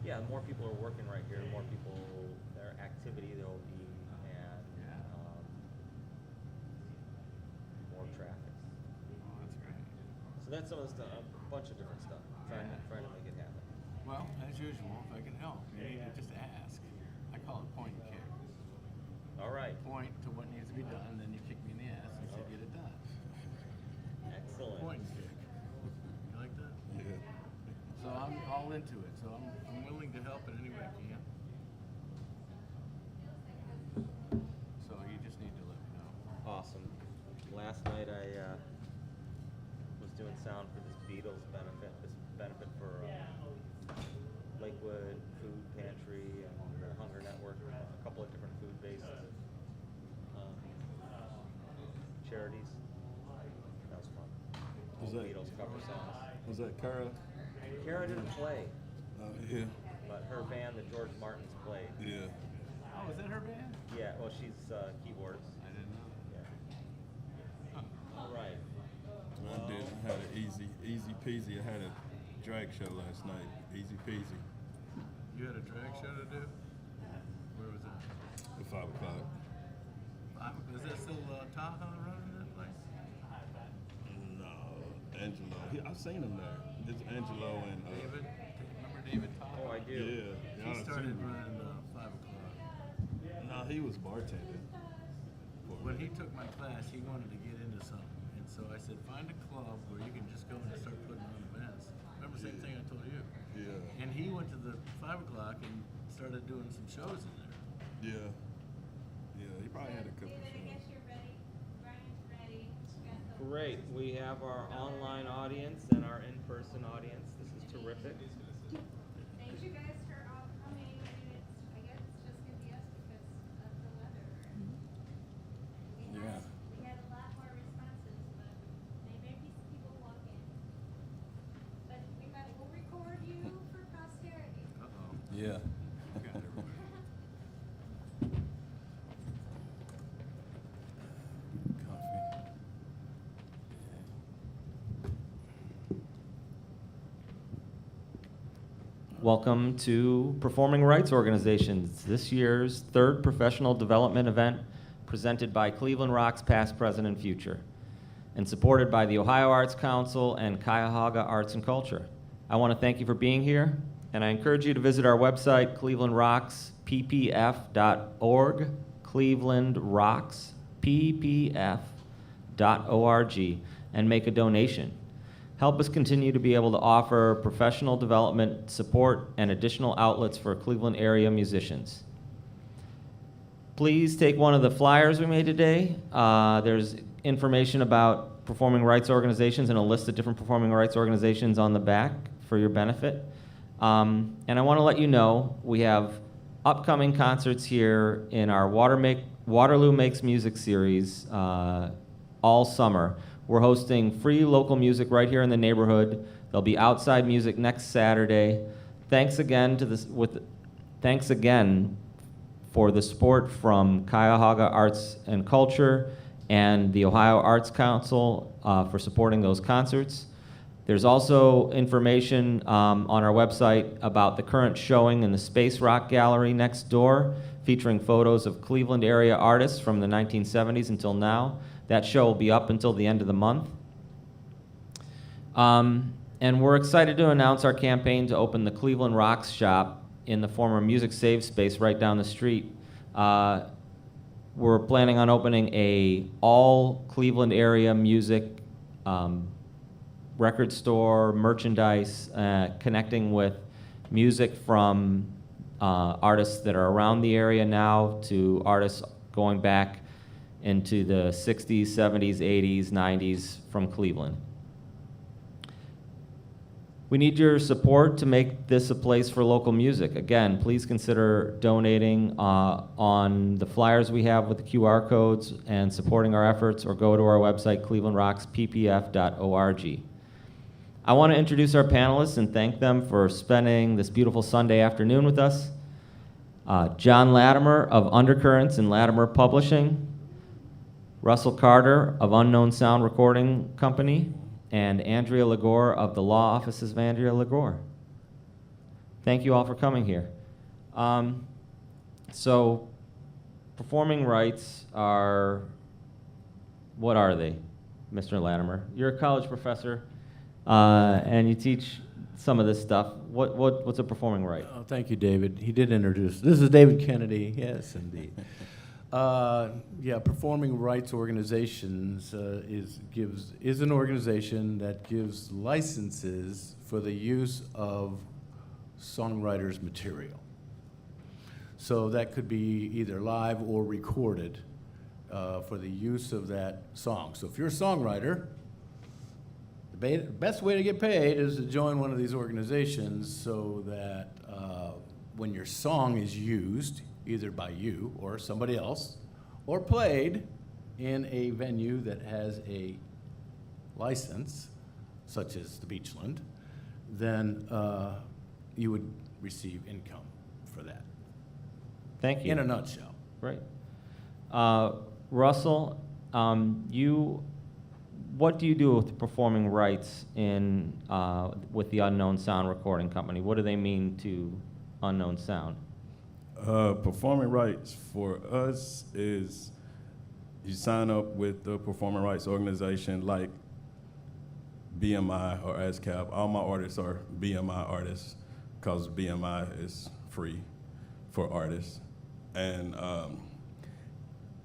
yeah, the more people are working right here, the more people, their activity there will be, and more traffic. Oh, that's great. So that's some of the stuff, a bunch of different stuff, trying to make it happen. Well, as usual, if I can help, you need to just ask. I call it point and kick. All right. Point to what needs to be done, then you kick me in the ass and say, get it done. Excellent. Point and kick. You like that? Yeah. So I'm all into it. So I'm willing to help in any way I can. So you just need to let me know. Awesome. Last night I was doing sound for this Beatles benefit for Lakewood Food Pantry and the Hunger Network, a couple of different food-based charities. That was fun. Was All that- Beatles cover songs. Was that Kara? Kara didn't play, Yeah. but her band, the George Martins, played. Yeah. Oh, is that her band? Yeah, well, she's keyboards. I didn't know that. Yeah. All right. I did. I had an easy peasy. I had a drag show last night. Easy peasy. You had a drag show to do? Where was it? At 5 o'clock. Is that still Tahoe running that place? No, Angelo. I've seen him there. It's Angelo and David? Remember David Tahoe? Oh, I do. Yeah. He I've started seen him. running 5 o'clock. No, he was bartending. When he took my class, he wanted to get into something. And so I said, find a club where you can just go and start putting on events. Remember the same thing I told you? Yeah. And he went to the 5 o'clock and started doing some shows in there. Yeah. Yeah. He probably had a couple I shows. guess you're ready. Brian's ready. Great. We have our online audience and our in-person audience. This is terrific. Thank you guys for all coming. I guess it's just gonna be us because of the weather. Yeah. We had a lot more responses, but there may be some people walking. But we'll record you for posterity. Uh-oh. Yeah. Got everybody. Coffee. Welcome to Performing Rights Organizations, this year's third professional development event presented by Cleveland Rock's Past, Present, and Future, and supported by the Ohio Arts Council and Cuyahoga Arts and Culture. I want to thank you for being here, and I encourage you to visit our website, clevelandrocksppf.org, clevelandrocksppf.org, and make a donation. Help us continue to be able to offer professional development support and additional outlets for Cleveland area musicians. Please take one of the flyers we made today. There's information about performing rights organizations and a list of different performing rights organizations on the back for your benefit. And I want to let you know we have upcoming concerts here in our Waterloo Makes Music series all summer. We're hosting free local music right here in the neighborhood. There'll be outside music next Saturday. Thanks again for the support from Cuyahoga Arts and Culture and the Ohio Arts Council for supporting those concerts. There's also information on our website about the current showing in the Space Rock Gallery next door, featuring photos of Cleveland area artists from the 1970s until now. That show will be up until the end of the month. And we're excited to announce our campaign to open the Cleveland Rocks shop in the former Music Save space right down the street. We're planning on opening a all Cleveland area music record store, merchandise, connecting with music from artists that are around the area now to artists going back into the 60s, 70s, 80s, 90s from Cleveland. We need your support to make this a place for local music. Again, please consider donating on the flyers we have with the QR codes and supporting our efforts, or go to our website, clevelandrocksppf.org. I want to introduce our panelists and thank them for spending this beautiful Sunday afternoon with us. John Latimer of Undercurrents and Latimer Publishing, Russell Carter of Unknown Sound Recording Company, and Andrea Legore of the Law Offices of Andrea Legore. Thank you all for coming here. So, performing rights are, what are they, Mr. Latimer? You're a college professor, and you teach some of this stuff. What's a performing right? Oh, thank you, David. He did introduce. This is David Kennedy. Yes, indeed. Yeah, performing rights organizations is an organization that gives licenses for the use of songwriters' material. So that could be either live or recorded for the use of that song. So if you're a songwriter, the best way to get paid is to join one of these organizations so that when your song is used, either by you or somebody else, or played in a venue that has a license, such as the Beachland, then you would receive income for that. Thank you. In a nutshell. Right. Russell, what do you do with performing rights with the Unknown Sound Recording Company? What do they mean to Unknown Sound? Performing rights for us is you sign up with the performing rights organization like BMI or ASCAP. All my artists are BMI artists because BMI is free for artists. And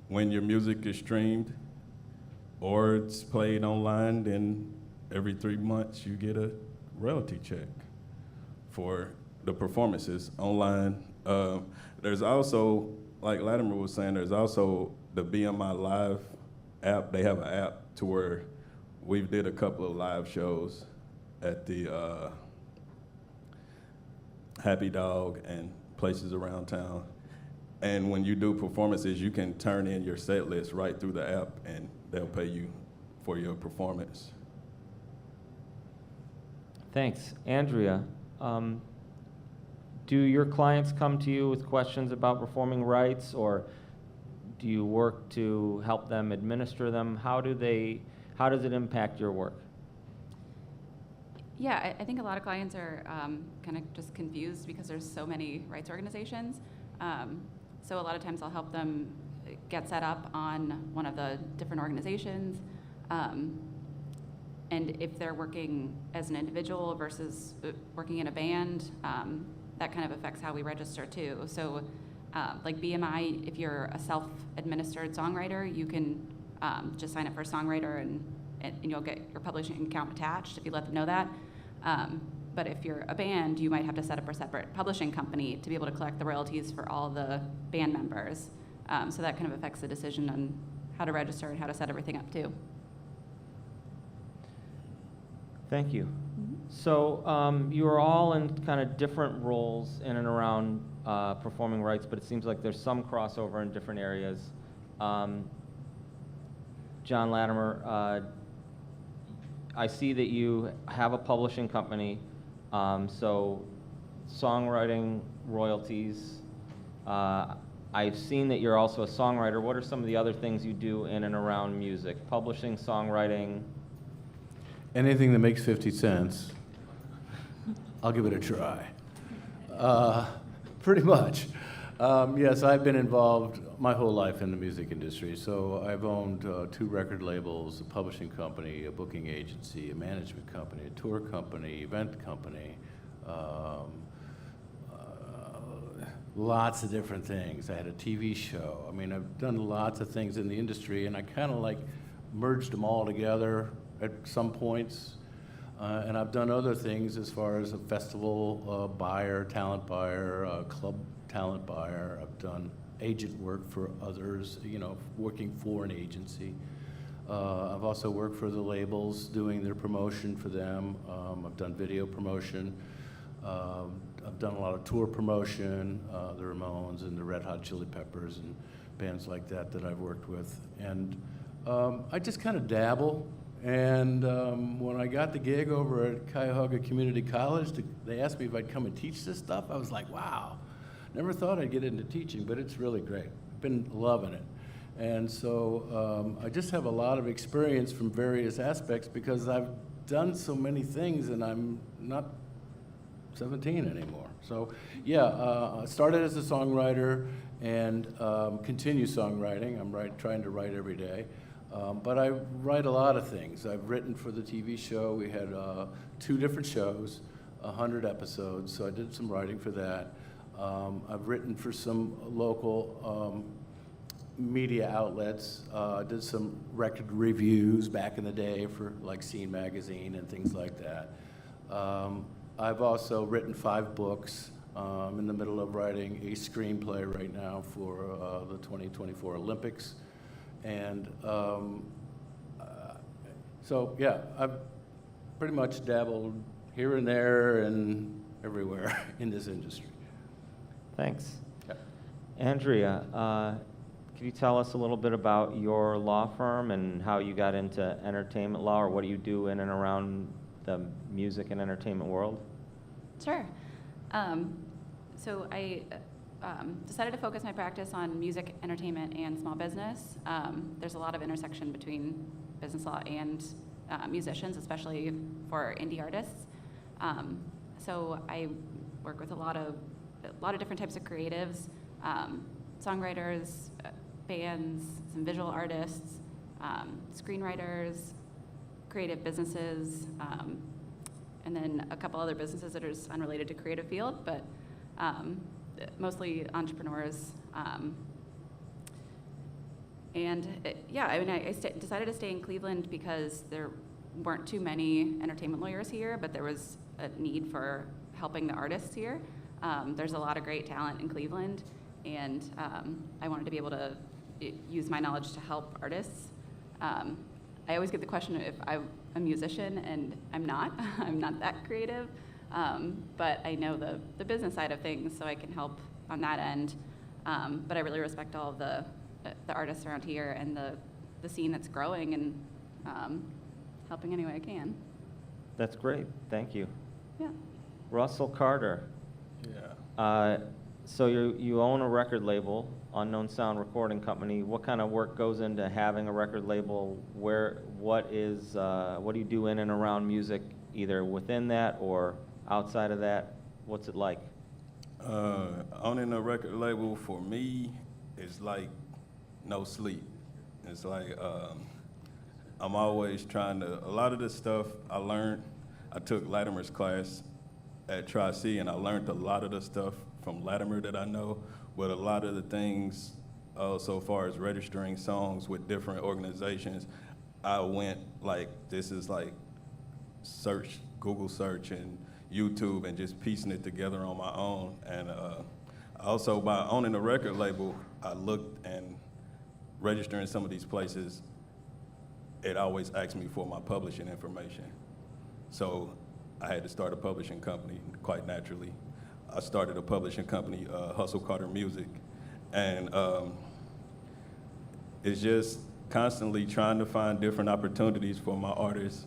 when your music is streamed or it's played online, then every 3 months you get a royalty check for the performances online. There's also, like Latimer was saying, there's also the BMI Live app. They have an app to where we've did a couple of live shows at the Happy Dog and places around town. And when you do performances, you can turn in your set list right through the app and they'll pay you for your performance. Thanks. Andrea, do your clients come to you with questions about performing rights, or do you work to help them administer them? How does it impact your work? Yeah, I think a lot of clients are kind of just confused because there's so many rights organizations. So a lot of times I'll help them get set up on one of the different organizations. And if they're working as an individual versus working in a band, that kind of affects how we register too. So like BMI, if you're a self-administered songwriter, you can just sign up for a songwriter and you'll get your publishing account attached if you let them know that. But if you're a band, you might have to set up a separate publishing company to be able to collect the royalties for all the band members. So that kind of affects the decision on how to register and how to set everything up too. Thank you. So you are all in kind of different roles in and around performing rights, but it seems like there's some crossover in different areas. John Latimer, I see that you have a publishing company, so songwriting, royalties. I've seen that you're also a songwriter. What are some of the other things you do in and around music? Publishing, songwriting? Anything that makes 50 cents, I'll give it a try. Pretty much. Yes, I've been involved my whole life in the music industry. So I've owned 2 record labels, a publishing company, a booking agency, a management company, a tour company, event company, lots of different things. I had a TV show. I mean, I've done lots of things in the industry, and I kind of like merged them all together at some points. And I've done other things as far as a festival buyer, talent buyer, club talent buyer. I've done agent work for others, you know, working for an agency. I've also worked for the labels, doing their promotion for them. I've done video promotion. I've done a lot of tour promotion, the Ramones and the Red Hot Chili Peppers and bands like that that I've worked with. And I just kind of dabble. And when I got the gig over at Cuyahoga Community College, they asked me if I'd come and teach this stuff. I was like, wow, never thought I'd get into teaching, but it's really great. I've been loving it. And so I just have a lot of experience from various aspects because I've done so many things and I'm not 17 anymore. So, yeah, I started as a songwriter and continue songwriting. I'm trying to write every day. But I write a lot of things. I've written for the TV show. We had 2 different shows, 100 episodes, so I did some writing for that. I've written for some local media outlets. Did some record reviews back in the day for like Scene Magazine and things like that. I've also written 5 books. I'm in the middle of writing a screenplay right now for the 2024 Olympics. And so, yeah, I've pretty much dabbled here and there and everywhere in this industry. Thanks. Yeah. Andrea, can you tell us a little bit about your law firm and how you got into entertainment law, or what do you do in and around the music and entertainment world? Sure. So I decided to focus my practice on music, entertainment, and small business. There's a lot of intersection between business law and musicians, especially for indie artists. So I work with a lot of different types of creatives, songwriters, bands, some visual artists, screenwriters, creative businesses, and then a couple other businesses that are just unrelated to creative field, but mostly entrepreneurs. Decided to stay in Cleveland because there weren't too many entertainment lawyers here, but there was a need for helping the artists here. There's a lot of great talent in Cleveland, and I wanted to be able to use my knowledge to help artists. I always get the question if I'm a musician, and I'm not. I'm not that creative, but I know the business side of things, so I can help on that end. But I really respect all of the artists around here and the scene that's growing, and helping any way I can. That's great. Thank you. Yeah. Russell Carter. Yeah. So you own a record label, Unknown Sound Recording Company. What kind of work goes into having a record label? What do you do in and around music, either within that or outside of that? What's it like? Owning a record label for me is like no sleep. It's like I'm always trying to, a lot of the stuff I took Latimer's class at Tri-C, and I learned a lot of the stuff from Latimer that I know, but a lot of the things so far as registering songs with different organizations, I went like, this is like Google search and YouTube and just piecing it together on my own. And also by owning a record label, I looked and registering some of these places, it always asked me for my publishing information. So I had to start a publishing company quite naturally. I started a publishing company, Hustle Carter Music, and it's just constantly trying to find different opportunities for my artists.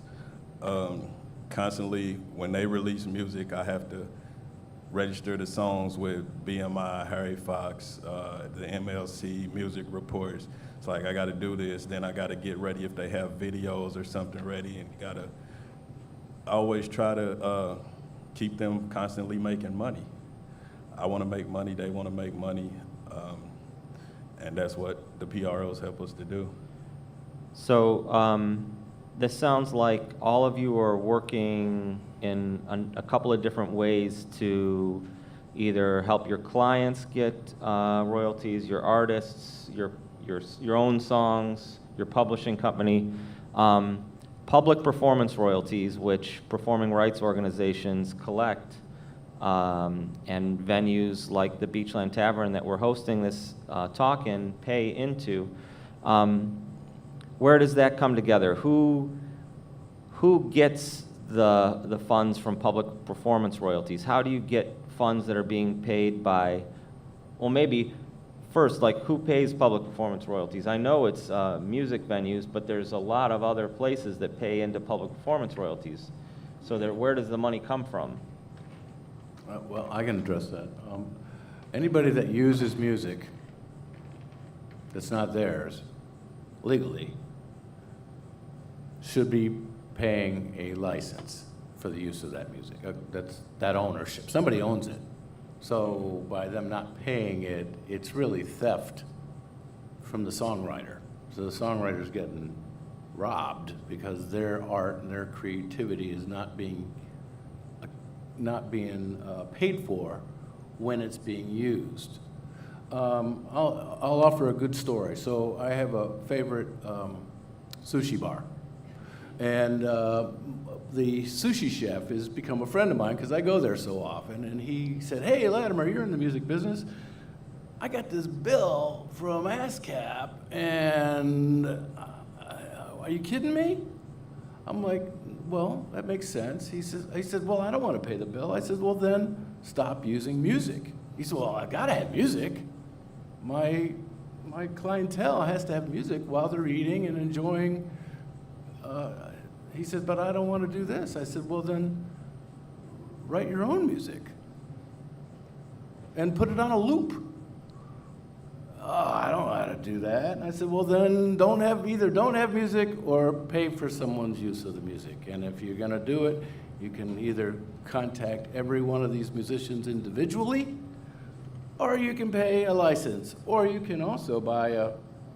Constantly, when they release music, I have to register the songs with BMI, Harry Fox, the MLC, music reports. It's like, I gotta do this, then I gotta get ready if they have videos or something ready, and gotta always try to keep them constantly making money. I wanna make money, they wanna make money, and that's what the PROs help us to do. So this sounds like all of you are working in a couple of different ways to either help your clients get royalties, your artists, your own songs, your publishing company. Public performance royalties, which performing rights organizations collect, and venues like the Beachland Tavern that we're hosting this talk in pay into. Where does that come together? Who gets the funds from public performance royalties? How do you get funds that are being paid by, well, maybe first, like, who pays public performance royalties? I know it's music venues, but there's a lot of other places that pay into public performance royalties. So where does the money come from? Well, I can address that. Anybody that uses music that's not theirs legally should be paying a license for the use of that music. That's that ownership. Somebody owns it. So by them not paying it, it's really theft from the songwriter. So the songwriter's getting robbed because their art and their creativity is not being paid for when it's being used. I'll offer a good story. So I have a favorite sushi bar, and the sushi chef has become a friend of mine because I go there so often. And he said, "Hey, Latimer, you're in the music business. I got this bill from ASCAP, and are you kidding me?" I'm like, "Well, that makes sense." He said, "Well, I don't want to pay the bill." I said, "Well, then stop using music." He said, "Well, I gotta have music. My clientele has to have music while they're eating and enjoying." He said, "But I don't want to do this." I said, "Well, then write your own music and put it on a loop." "Oh, I don't know how to do that." And I said, "Well, then don't have music or pay for someone's use of the music. And if you're going to do it, you can either contact every one of these musicians individually, or you can pay a license, or you can also buy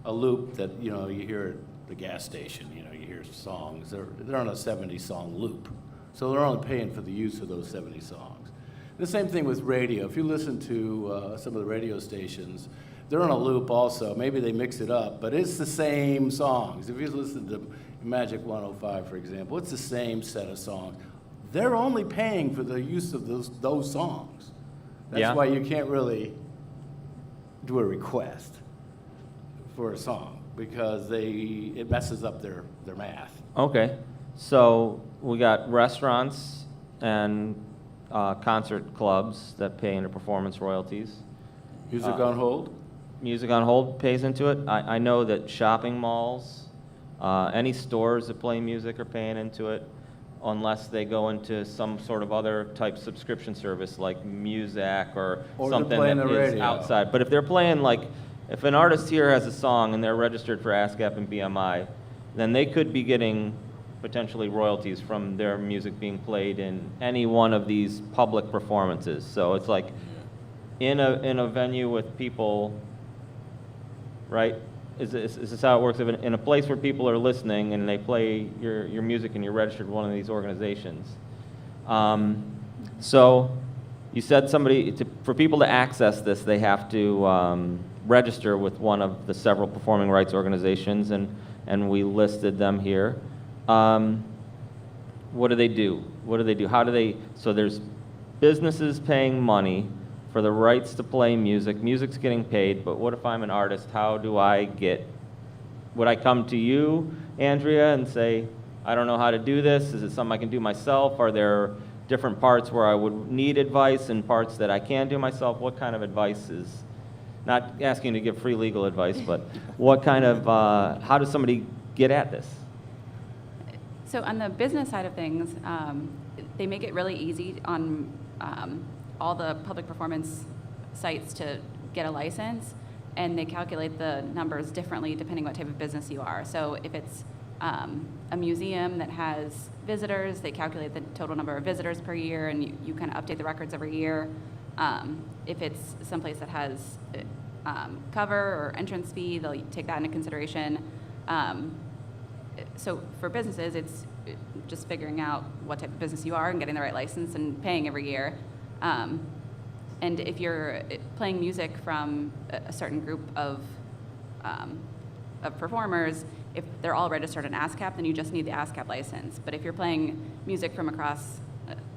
a loop that you hear at the gas station. You hear songs. They're on a 70-song loop, so they're only paying for the use of those 70 songs." The same thing with radio. If you listen to some of the radio stations, they're on a loop also. Maybe they mix it up, but it's the same songs. If you listen to Magic 105, for example, it's the same set of songs. They're only paying for the use of those songs. That's Yeah. why you can't really do a request for a song, because it messes up their math. Okay, so we got restaurants and concert clubs that pay into performance royalties. Music on hold? Music on hold pays into it. I know that shopping malls, any stores that play music are paying into it, unless they go into some sort of other type subscription service like Muzak or Or they're something playing that the is radio. outside. But if they're playing, like, if an artist here has a song and they're registered for ASCAP and BMI, then they could be getting potentially royalties from their music being played in any one of these public performances. So it's like in a venue with people, right? Is this how it works? If in a place where people are listening and they play your music and you're registered with one of these organizations. So you said for people to access this, they have to register with one of the several performing rights organizations, and we listed them here. What do they do? So there's businesses paying money for the rights to play music. Music's getting paid, but what if I'm an artist? Would I come to you, Andrea, and say, I don't know how to do this? Is it something I can do myself? Are there different parts where I would need advice and parts that I can do myself? What kind of advice is, not asking you to give free legal advice, but what kind of, how does somebody get at this? So on the business side of things, they make it really easy on all the public performance sites to get a license, and they calculate the numbers differently depending what type of business you are. So if it's a museum that has visitors, they calculate the total number of visitors per year, and you kind of update the records every year. If it's someplace that has cover or entrance fee, they'll take that into consideration. So for businesses, it's just figuring out what type of business you are and getting the right license and paying every year. And if you're playing music from a certain group of performers, if they're all registered in ASCAP, then you just need the ASCAP license. But if you're playing music from across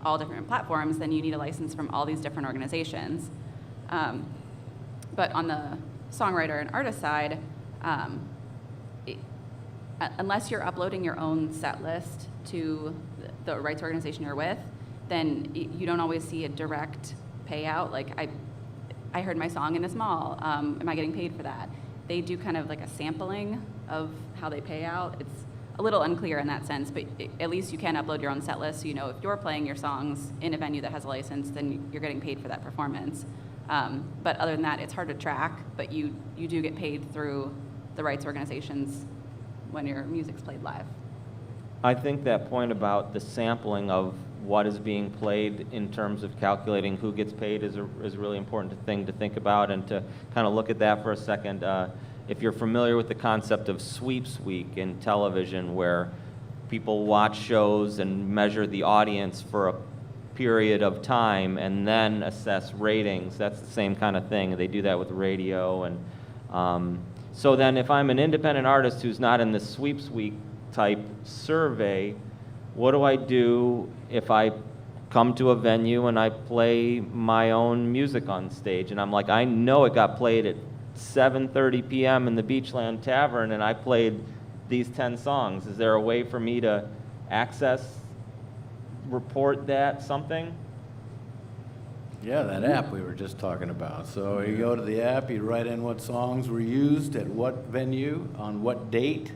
all different platforms, then you need a license from all these different organizations. But on the songwriter and artist side, unless you're uploading your own set list to the rights organization you're with, then you don't always see a direct payout. Like, I heard my song in this mall. Am I getting paid for that? They do kind of like a sampling of how they pay out. It's a little unclear in that sense, but at least you can upload your own set list, so you know if you're playing your songs in a venue that has a license, then you're getting paid for that performance. But other than that, it's hard to track, but you do get paid through the rights organizations when your music's played live. I think that point about the sampling of what is being played in terms of calculating who gets paid is a really important thing to think about, and to kind of look at that for a second. If you're familiar with the concept of sweeps week in television, where people watch shows and measure the audience for a period of time and then assess ratings, that's the same kind of thing. They do that with radio. And so then if I'm an independent artist who's not in the sweeps week type survey, what do I do if I come to a venue and I play my own music on stage, and I'm like, I know it got played at 7:30 p.m. in the Beachland Tavern, and I played these 10 songs. Is there a way for me to report that, something? Yeah, that app we were just talking about. So you go to the app, you write in what songs were used at what venue, on what date,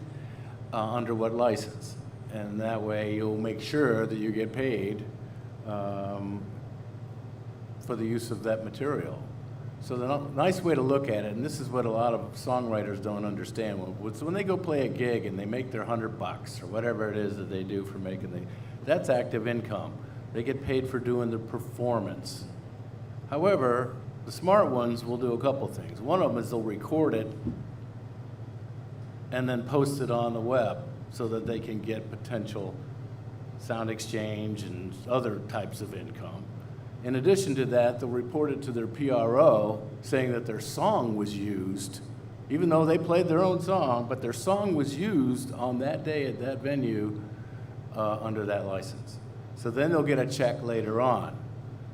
under what license. And that way you'll make sure that you get paid for the use of that material. So the nice way to look at it, and this is what a lot of songwriters don't understand, when they go play a gig and they make their $100 or whatever it is that they do for that's active income. They get paid for doing the performance. However, the smart ones will do a couple things. One of them is they'll record it and then post it on the web so that they can get potential sound exchange and other types of income. In addition to that, they'll report it to their PRO saying that their song was used, even though they played their own song, but their song was used on that day at that venue under that license. So then they'll get a check later on.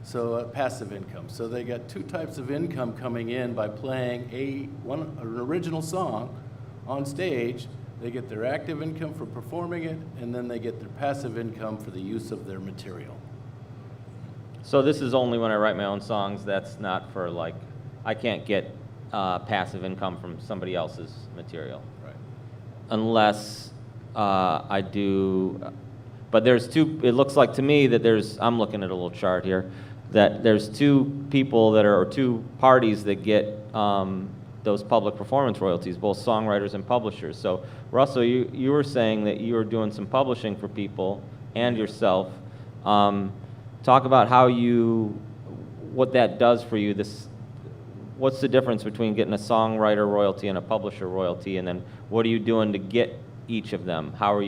So passive income. So they got two types of income coming in by playing an original song on stage. They get their active income for performing it, and then they get their passive income for the use of their material. So this is only when I write my own songs. That's not for, like, I can't get passive income from somebody else's material. Right. Unless I do, but there's two, it looks like to me that I'm looking at a little chart here, that there's two people or two parties that get those public performance royalties, both songwriters and publishers. So Russell, you were saying that you were doing some publishing for people and yourself. Talk about what that does for you. What's the difference between getting a songwriter royalty and a publisher royalty, and then what are you doing to get each of them? Do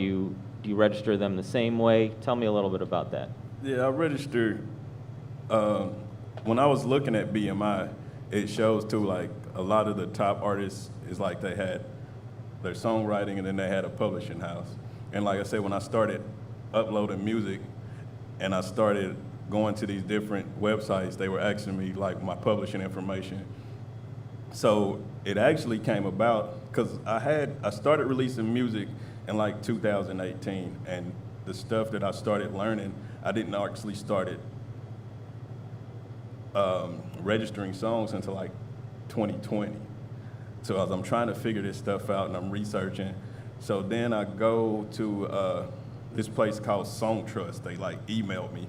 you register them the same way? Tell me a little bit about that. Yeah, I registered, when I was looking at BMI, it shows too, like, a lot of the top artists is like they had their songwriting and then they had a publishing house. And like I said, when I started uploading music and I started going to these different websites, they were asking me like my publishing information. So it actually came about because I started releasing music in like 2018, and the stuff that I started learning, I didn't actually started registering songs until like 2020. So as I'm trying to figure this stuff out and I'm researching, so then I go to this place called Song Trust. They like emailed me,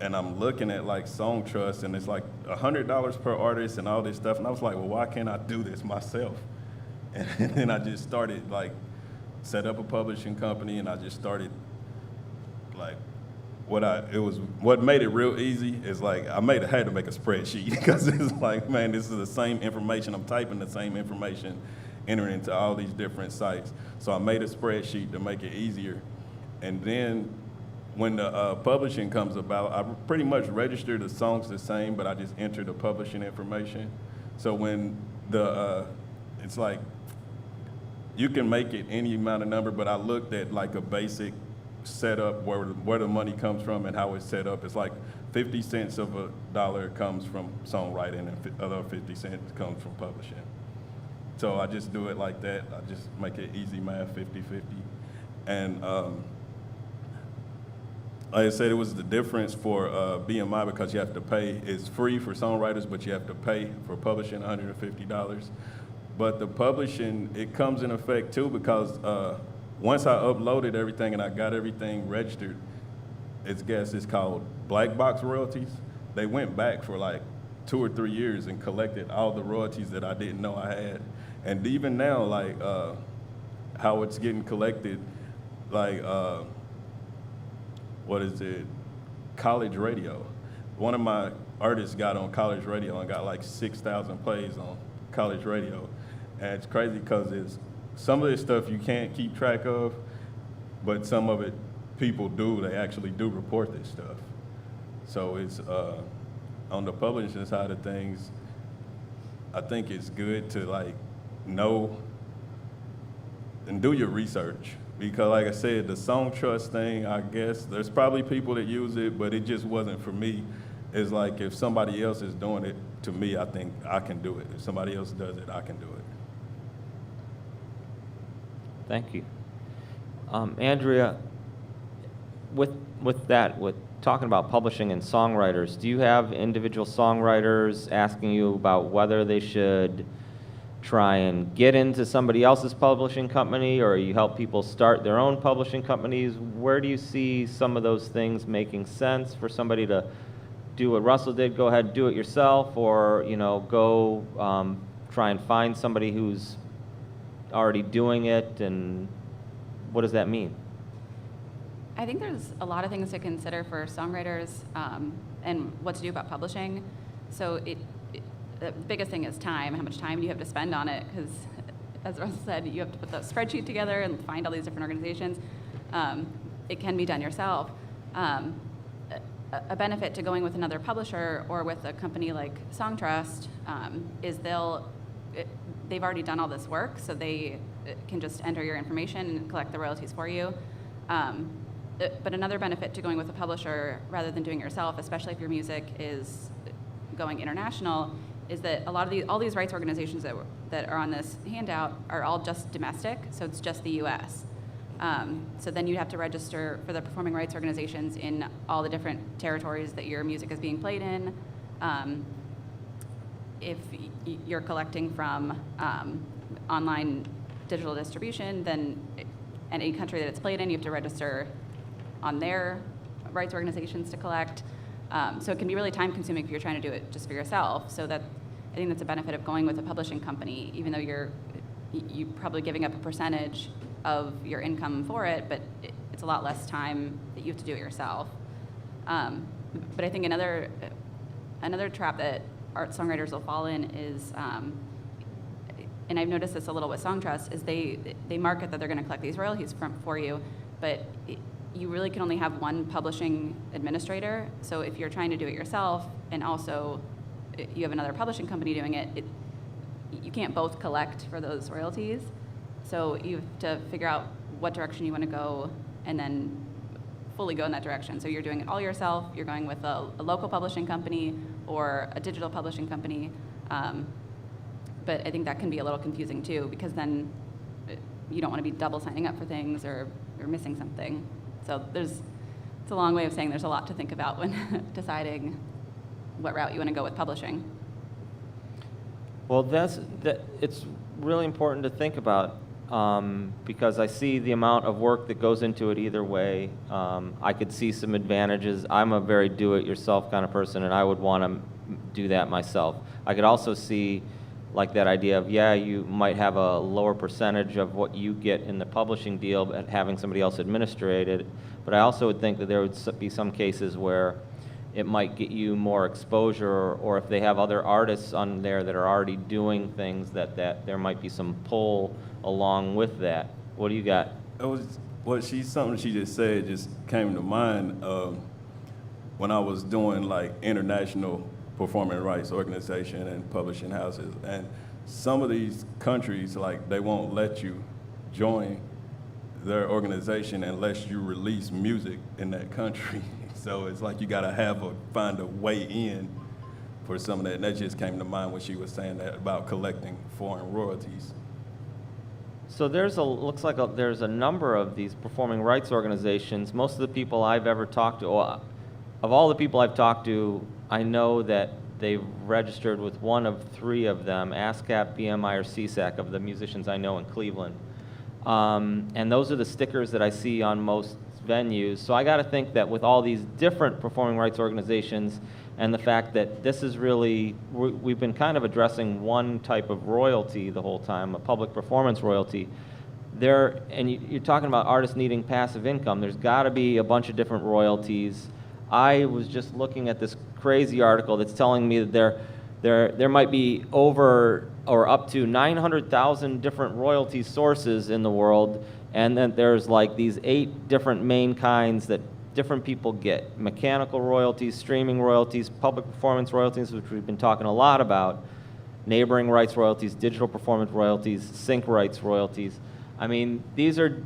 and I'm looking at like Song Trust, and it's like $100 per artist and all this stuff. And I was like, well, why can't I do this myself? And then I just started like set up a publishing company, and I just started like what made it real easy is like I had to make a spreadsheet because it's like, man, this is the same information. I'm typing the same information, entering into all these different sites. So I made a spreadsheet to make it easier. And then when the publishing comes about, I pretty much register the songs the same, but I just enter the publishing information. So when it's like, you can make it any amount of number, but I looked at like a basic setup where the money comes from and how it's set up. It's like 50 cents of a dollar comes from songwriting and other 50 cents comes from publishing. So I just do it like that. I just make it easy math, 50-50. And like I said, it was the difference for BMI because you have to pay. It's free for songwriters, but you have to pay for publishing $150. But the publishing, it comes in effect too because once I uploaded everything and I got everything registered, it's called black box royalties. They went back for like 2 or 3 years and collected all the royalties that I didn't know I had. And even now, like how it's getting collected, like, what is it? college radio. One of my artists got on college radio and got like 6,000 plays on college radio. And it's crazy because it's some of this stuff you can't keep track of, but some of it people do. They actually do report this stuff. So it's on the publishing side of things, I think it's good to like know and do your research. Because like I said, the song trust thing, I guess, there's probably people that use it, but it just wasn't for me. It's like if somebody else is doing it, to me, I think I can do it. If somebody else does it, I can do it. Thank you. Andrea, with talking about publishing and songwriters, do you have individual songwriters asking you about whether they should try and get into somebody else's publishing company, or you help people start their own publishing companies? Where do you see some of those things making sense for somebody to do what Russell did, go ahead and do it yourself, or go try and find somebody who's already doing it, and what does that mean? I think there's a lot of things to consider for songwriters and what to do about publishing. So the biggest thing is time. How much time do you have to spend on it? Because as Russell said, you have to put the spreadsheet together and find all these different organizations. It can be done yourself. A benefit to going with another publisher or with a company like Songtrust is they've already done all this work, so they can just enter your information and collect the royalties for you. But another benefit to going with a publisher rather than doing it yourself, especially if your music is going international, is that all these rights organizations that are on this handout are all just domestic, so it's just the U.S. So then you have to register for the performing rights organizations in all the different territories that your music is being played in. If you're collecting from online digital distribution, then in any country that it's played in, you have to register on their rights organizations to collect. So it can be really time-consuming if you're trying to do it just for yourself. So I think that's a benefit of going with a publishing company, even though you're probably giving up a percentage of your income for it, but it's a lot less time that you have to do it yourself. But I think another trap that art songwriters will fall in is, and I've noticed this a little with Songtrust, is they market that they're going to collect these royalties for you, but you really can only have one publishing administrator. So if you're trying to do it yourself and also you have another publishing company doing it, you can't both collect for those royalties. So you have to figure out what direction you want to go and then fully go in that direction. So you're doing it all yourself, you're going with a local publishing company or a digital publishing company. But I think that can be a little confusing too, because then you don't want to be double signing up for things or missing something. So it's a long way of saying there's a lot to think about when deciding what route you want to go with publishing. Well, it's really important to think about because I see the amount of work that goes into it either way. I could see some advantages. I'm a very do-it-yourself kind of person, and I would want to do that myself. I could also see like that idea of, you might have a lower percentage of what you get in the publishing deal, but having somebody else administrate it. But I also would think that there would be some cases where it might get you more exposure, or if they have other artists on there that are already doing things, that there might be some pull along with that. What do you got? Something she just said just came to mind when I was doing like international performing rights organization and publishing houses, and some of these countries, like, they won't let you join their organization unless you release music in that country. So it's like you gotta find a way in for some of that. And that just came to mind when she was saying that about collecting foreign royalties. So looks like there's a number of these performing rights organizations. Most of the people I've ever talked to, of all the people I've talked to, I know that they've registered with one of three of them, ASCAP, BMI, or CSAC, of the musicians I know in Cleveland. And those are the stickers that I see on most venues. So I got to think that with all these different performing rights organizations and the fact that this is really, we've been kind of addressing one type of royalty the whole time, a public performance royalty. And you're talking about artists needing passive income. There's got to be a bunch of different royalties. I was just looking at this crazy article that's telling me that there might be over or up to 900,000 different royalty sources in the world, and then there's like these 8 different main kinds that different people get: mechanical royalties, streaming royalties, public performance royalties, which we've been talking a lot about, neighboring rights royalties, digital performance royalties, sync rights royalties. I mean, these are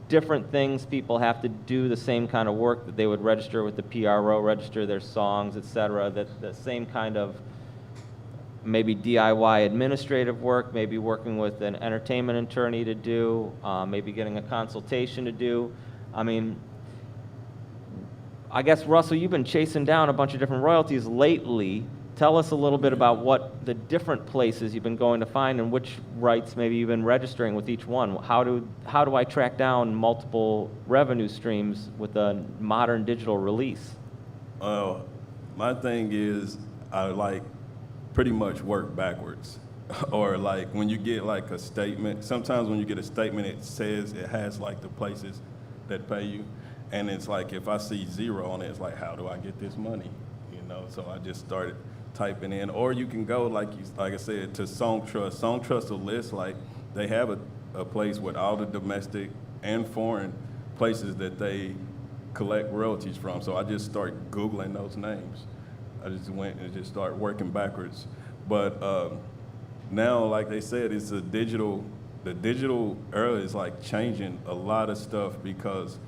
different things. People have to do the same kind of work that they would register with the PRO, register their songs, etc. That the same kind of maybe DIY administrative work, maybe working with an entertainment attorney to do, maybe getting a consultation to do. I mean, I guess, Russell, you've been chasing down a bunch of different royalties lately. Tell us a little bit about what the different places you've been going to find and which rights maybe you've been registering with each one. How do I track down multiple revenue streams with a modern digital release? My thing is I like pretty much work backwards. Or like when you get like a statement, sometimes when you get a statement, it says it has like the places that pay you. And it's like, if I see 0 on it, it's like, how do I get this money? You know, so I just started typing in. Or you can go, like I said, to Songtrust. Songtrust will list, like, they have a place with all the domestic and foreign places that they collect royalties from. So I just start Googling those names. I just went and just started working backwards. But now, like they said, it's the digital era is like changing a lot of stuff, because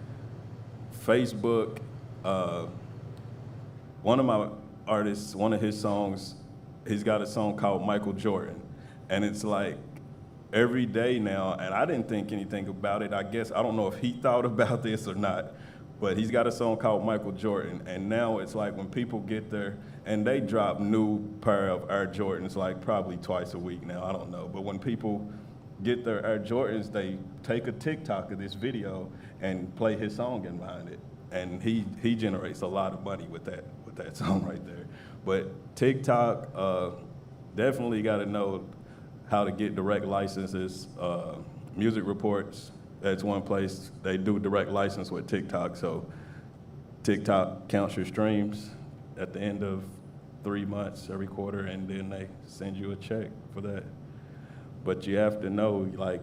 Facebook, one of my artists, one of his songs, he's got a song called Michael Jordan. And it's like every day now, and I didn't think anything about it. I guess, I don't know if he thought about this or not, but he's got a song called Michael Jordan. And now it's like when people get there, and they drop new pair of Air Jordans like probably twice a week now, I don't know. But when people get their Air Jordans, they take a TikTok of this video and play his song in behind it. And he generates a lot of money with that song right there. But TikTok, definitely got to know how to get direct licenses. Music reports, that's one place they do direct license with TikTok. So TikTok counts your streams at the end of 3 months every quarter, and then they send you a check for that. But you have to know, like,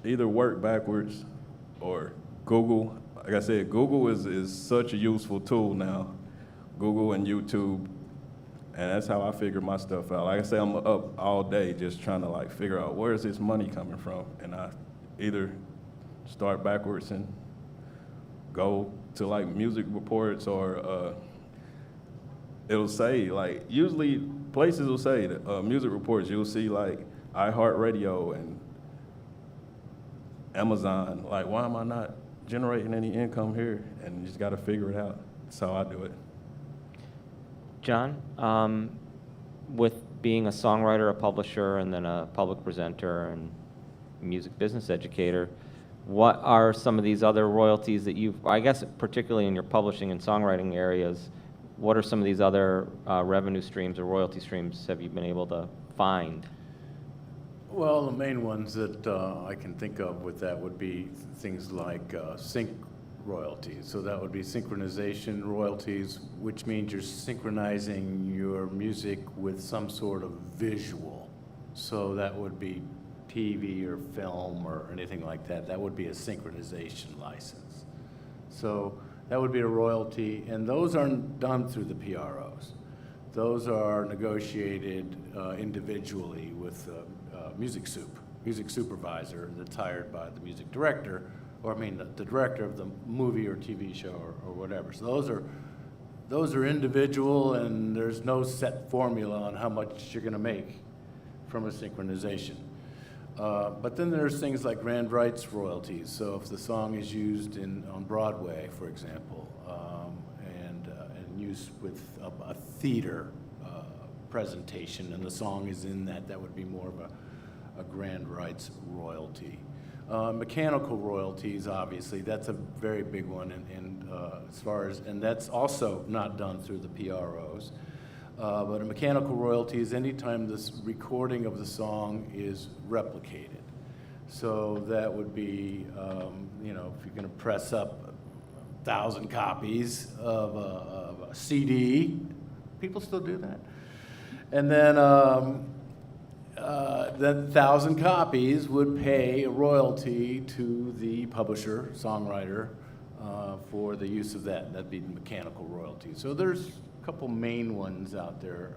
either work backwards or Google. Like I said, Google is such a useful tool now. Google and YouTube, and that's how I figure my stuff out. Like I say, I'm up all day just trying to like figure out where is this money coming from, and I either start backwards and go to like music reports, or it'll say, like, usually places will say that music reports, you'll see like iHeartRadio and Amazon. Like, why am I not generating any income here? And you just got to figure it out. That's how I do it. John, with being a songwriter, a publisher, and then a public presenter and music business educator, what are some of these other royalties that you've, I guess particularly in your publishing and songwriting areas, what are some of these other revenue streams or royalty streams have you been able to find? Well, the main ones that I can think of with that would be things like sync royalties. So that would be synchronization royalties, which means you're synchronizing your music with some sort of visual. So that would be TV or film or anything like that. That would be a synchronization license. So that would be a royalty, and those aren't done through the PROs. Those are negotiated individually with music supervisor that's hired by the music director, or I mean the director of the movie or TV show or whatever. So those are individual, and there's no set formula on how much you're going to make from a synchronization. But then there's things like grand rights royalties. So if the song is used on Broadway, for example, and used with a theater presentation, and the song is in that would be more of a grand rights royalty. Mechanical royalties, obviously, that's a very big one, and that's also not done through the PROs. But a mechanical royalty is anytime this recording of the song is replicated. So that would be, if you're going to press up 1,000 copies of a CD. People still do that. And then 1,000 copies would pay a royalty to the publisher, songwriter, for the use of that. That'd be mechanical royalties. So there's a couple main ones out there.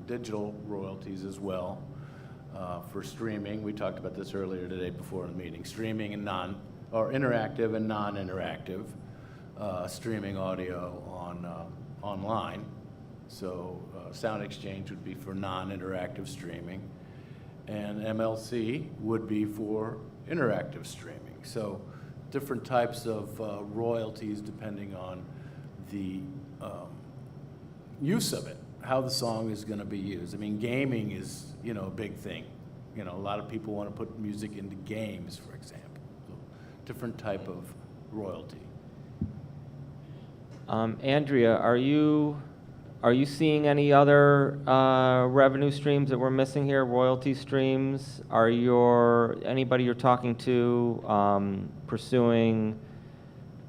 Digital royalties as well for streaming. We talked about this earlier today before the meeting. Streaming and interactive and non-interactive streaming audio online. So Sound Exchange would be for non-interactive streaming, and MLC would be for interactive streaming. So different types of royalties depending on the use of it, how the song is going to be used. I mean, gaming is, a big thing. A lot of people want to put music into games, for example. So different type of royalty. Andrea, are you seeing any other revenue streams that we're missing here? Royalty streams? Anybody you're talking to pursuing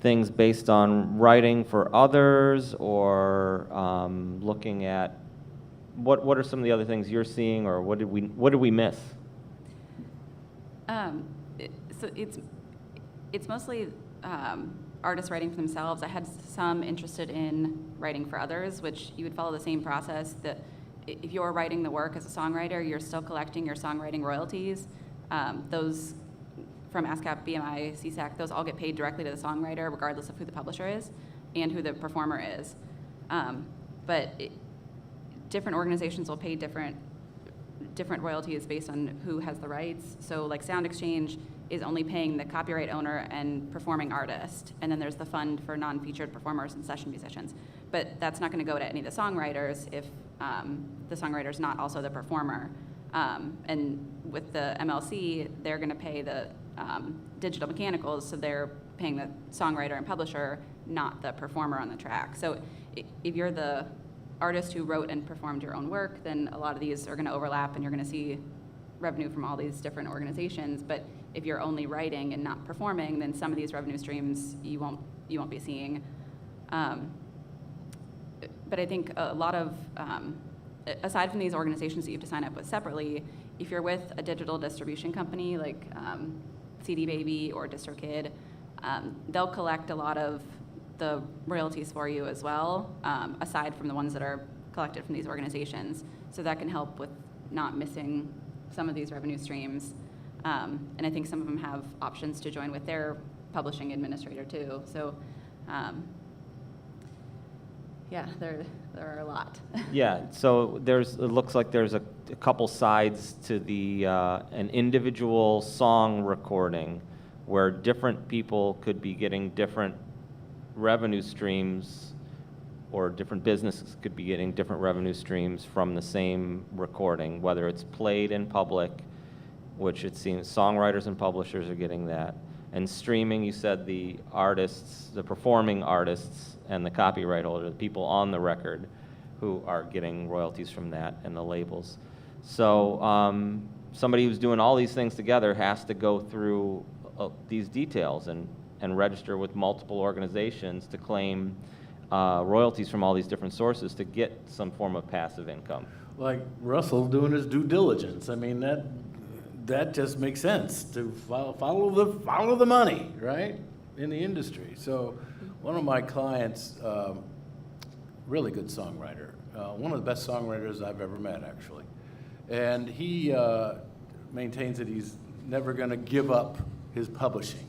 things based on writing for others, or looking at what are some of the other things you're seeing, or what did we miss? So it's mostly artists writing for themselves. I had some interested in writing for others, which you would follow the same process. That if you're writing the work as a songwriter, you're still collecting your songwriting royalties. Those from ASCAP, BMI, CSAC, those all get paid directly to the songwriter, regardless of who the publisher is and who the performer is. Different organizations will pay different royalties based on who has the rights. So like Sound Exchange is only paying the copyright owner and performing artist, and then there's the fund for non-featured performers and session musicians. But that's not going to go to any of the songwriters if the songwriter's not also the performer. And with the MLC, they're going to pay the digital mechanicals, so they're paying the songwriter and publisher, not the performer on the track. So if you're the artist who wrote and performed your own work, then a lot of these are going to overlap, and you're going to see revenue from all these different organizations. But if you're only writing and not performing, then some of these revenue streams you won't be seeing. But I think a lot of aside from these organizations that you have to sign up with separately, if you're with a digital distribution company like CD Baby or DistroKid, they'll collect a lot of the royalties for you as well, aside from the ones that are collected from these organizations. So that can help with not missing some of these revenue streams. And I think some of them have options to join with their publishing administrator too. So yeah, there are a lot. Yeah, so it looks like there's a couple sides to the an individual song recording where different people could be getting different revenue streams, or different businesses could be getting different revenue streams from the same recording, whether it's played in public, which it seems songwriters and publishers are getting that. And streaming, you said the artists, the performing artists, and the copyright holder, the people on the record who are getting royalties from that, and the labels. So somebody who's doing all these things together has to go through these details and register with multiple organizations to claim royalties from all these different sources to get some form of passive income. Like Russell doing his due diligence. I mean, that just makes sense to follow the money, right, in the industry. So one of my clients, really good songwriter, one of the best songwriters I've ever met, actually. And he maintains that he's never going to give up his publishing.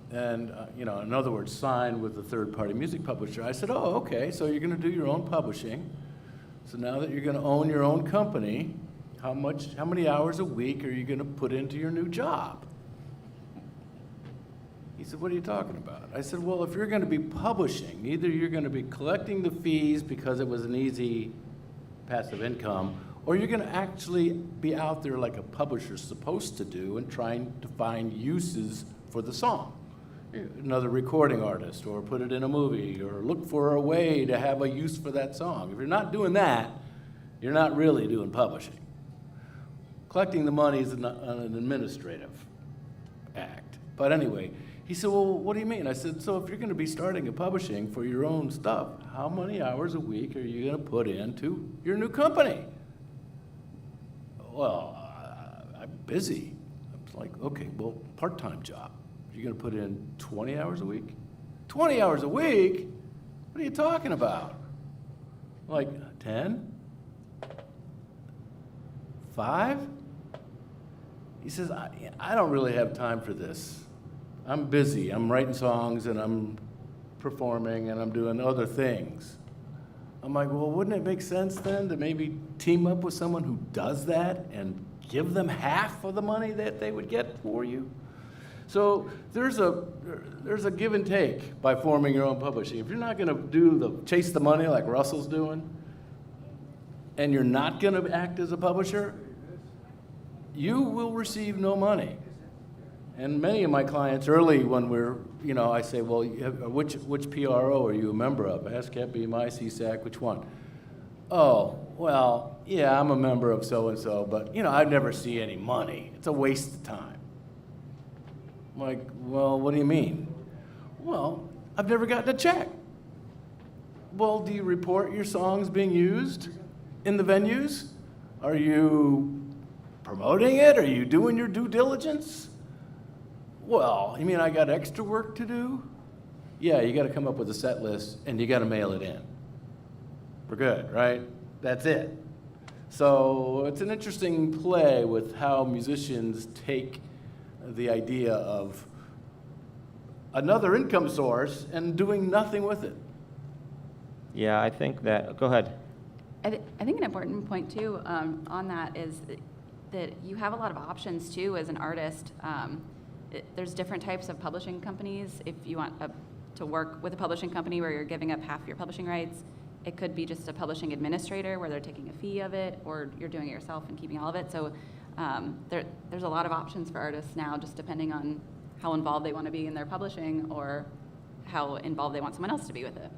And, in other words, sign with a third-party music publisher. I said, oh, okay, so you're going to do your own publishing. So now that you're going to own your own company, how many hours a week are you going to put into your new job? He said, what are you talking about? I said, well, if you're going to be publishing, either you're going to be collecting the fees because it was an easy passive income, or you're going to actually be out there like a publisher's supposed to do and trying to find uses for the song. Another recording artist, or put it in a movie, or look for a way to have a use for that song. If you're not doing that, you're not really doing publishing. Collecting the money is an administrative act. But anyway, He said, well, what do you mean? I said, so if you're going to be starting a publishing for your own stuff, how many hours a week are you going to put into your new company? Well, I'm busy. I was like, okay, well, part-time job. You're going to put in 20 hours a week? 20 hours a week? What are you talking about? Like 10? 5? He says, I don't really have time for this. I'm busy. I'm writing songs and I'm performing and I'm doing other things. I'm like, well, wouldn't it make sense then to maybe team up with someone who does that and give them half of the money that they would get for you? So there's a give and take by forming your own publishing. If you're not going to chase the money like Russell's doing, and you're not going to act as a publisher, you will receive no money. And many of my clients early when I say, well, which PRO are you a member of? ASCAP, BMI, CSAC, which one? Oh, well, yeah, I'm a member of so-and-so, but, I never see any money. It's a waste of time. I'm like, well, what do you mean? Well, I've never gotten a check. Well, do you report your songs being used in the venues? Are you promoting it? Are you doing your due diligence? Well, you mean I got extra work to do? Yeah, you got to come up with a set list and you got to mail it in. We're good, right? That's it. So it's an interesting play with how musicians take the idea of another income source and doing nothing with it. Yeah, I think that, go ahead. I think an important point too on that is that you have a lot of options too as an artist. There's different types of publishing companies. If you want to work with a publishing company where you're giving up half your publishing rights, it could be just a publishing administrator where they're taking a fee of it, or you're doing it yourself and keeping all of it. So there's a lot of options for artists now, just depending on how involved they want to be in their publishing or how involved they want someone else to be with it.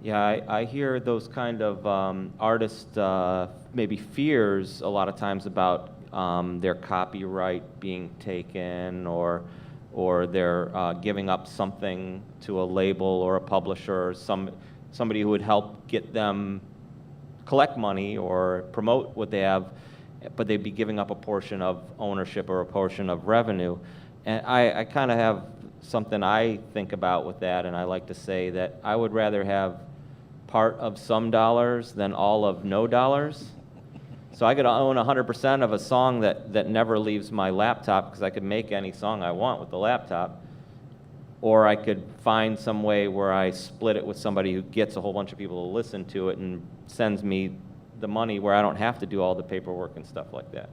Yeah, I hear those kind of artist maybe fears a lot of times about their copyright being taken, or they're giving up something to a label or a publisher or somebody who would help get them collect money or promote what they have, but they'd be giving up a portion of ownership or a portion of revenue. And I kind of have something I think about with that, and I like to say that I would rather have part of some dollars than all of no dollars. So I could own 100% of a song that never leaves my laptop, because I could make any song I want with the laptop, or I could find some way where I split it with somebody who gets a whole bunch of people to listen to it and sends me the money where I don't have to do all the paperwork and stuff like that.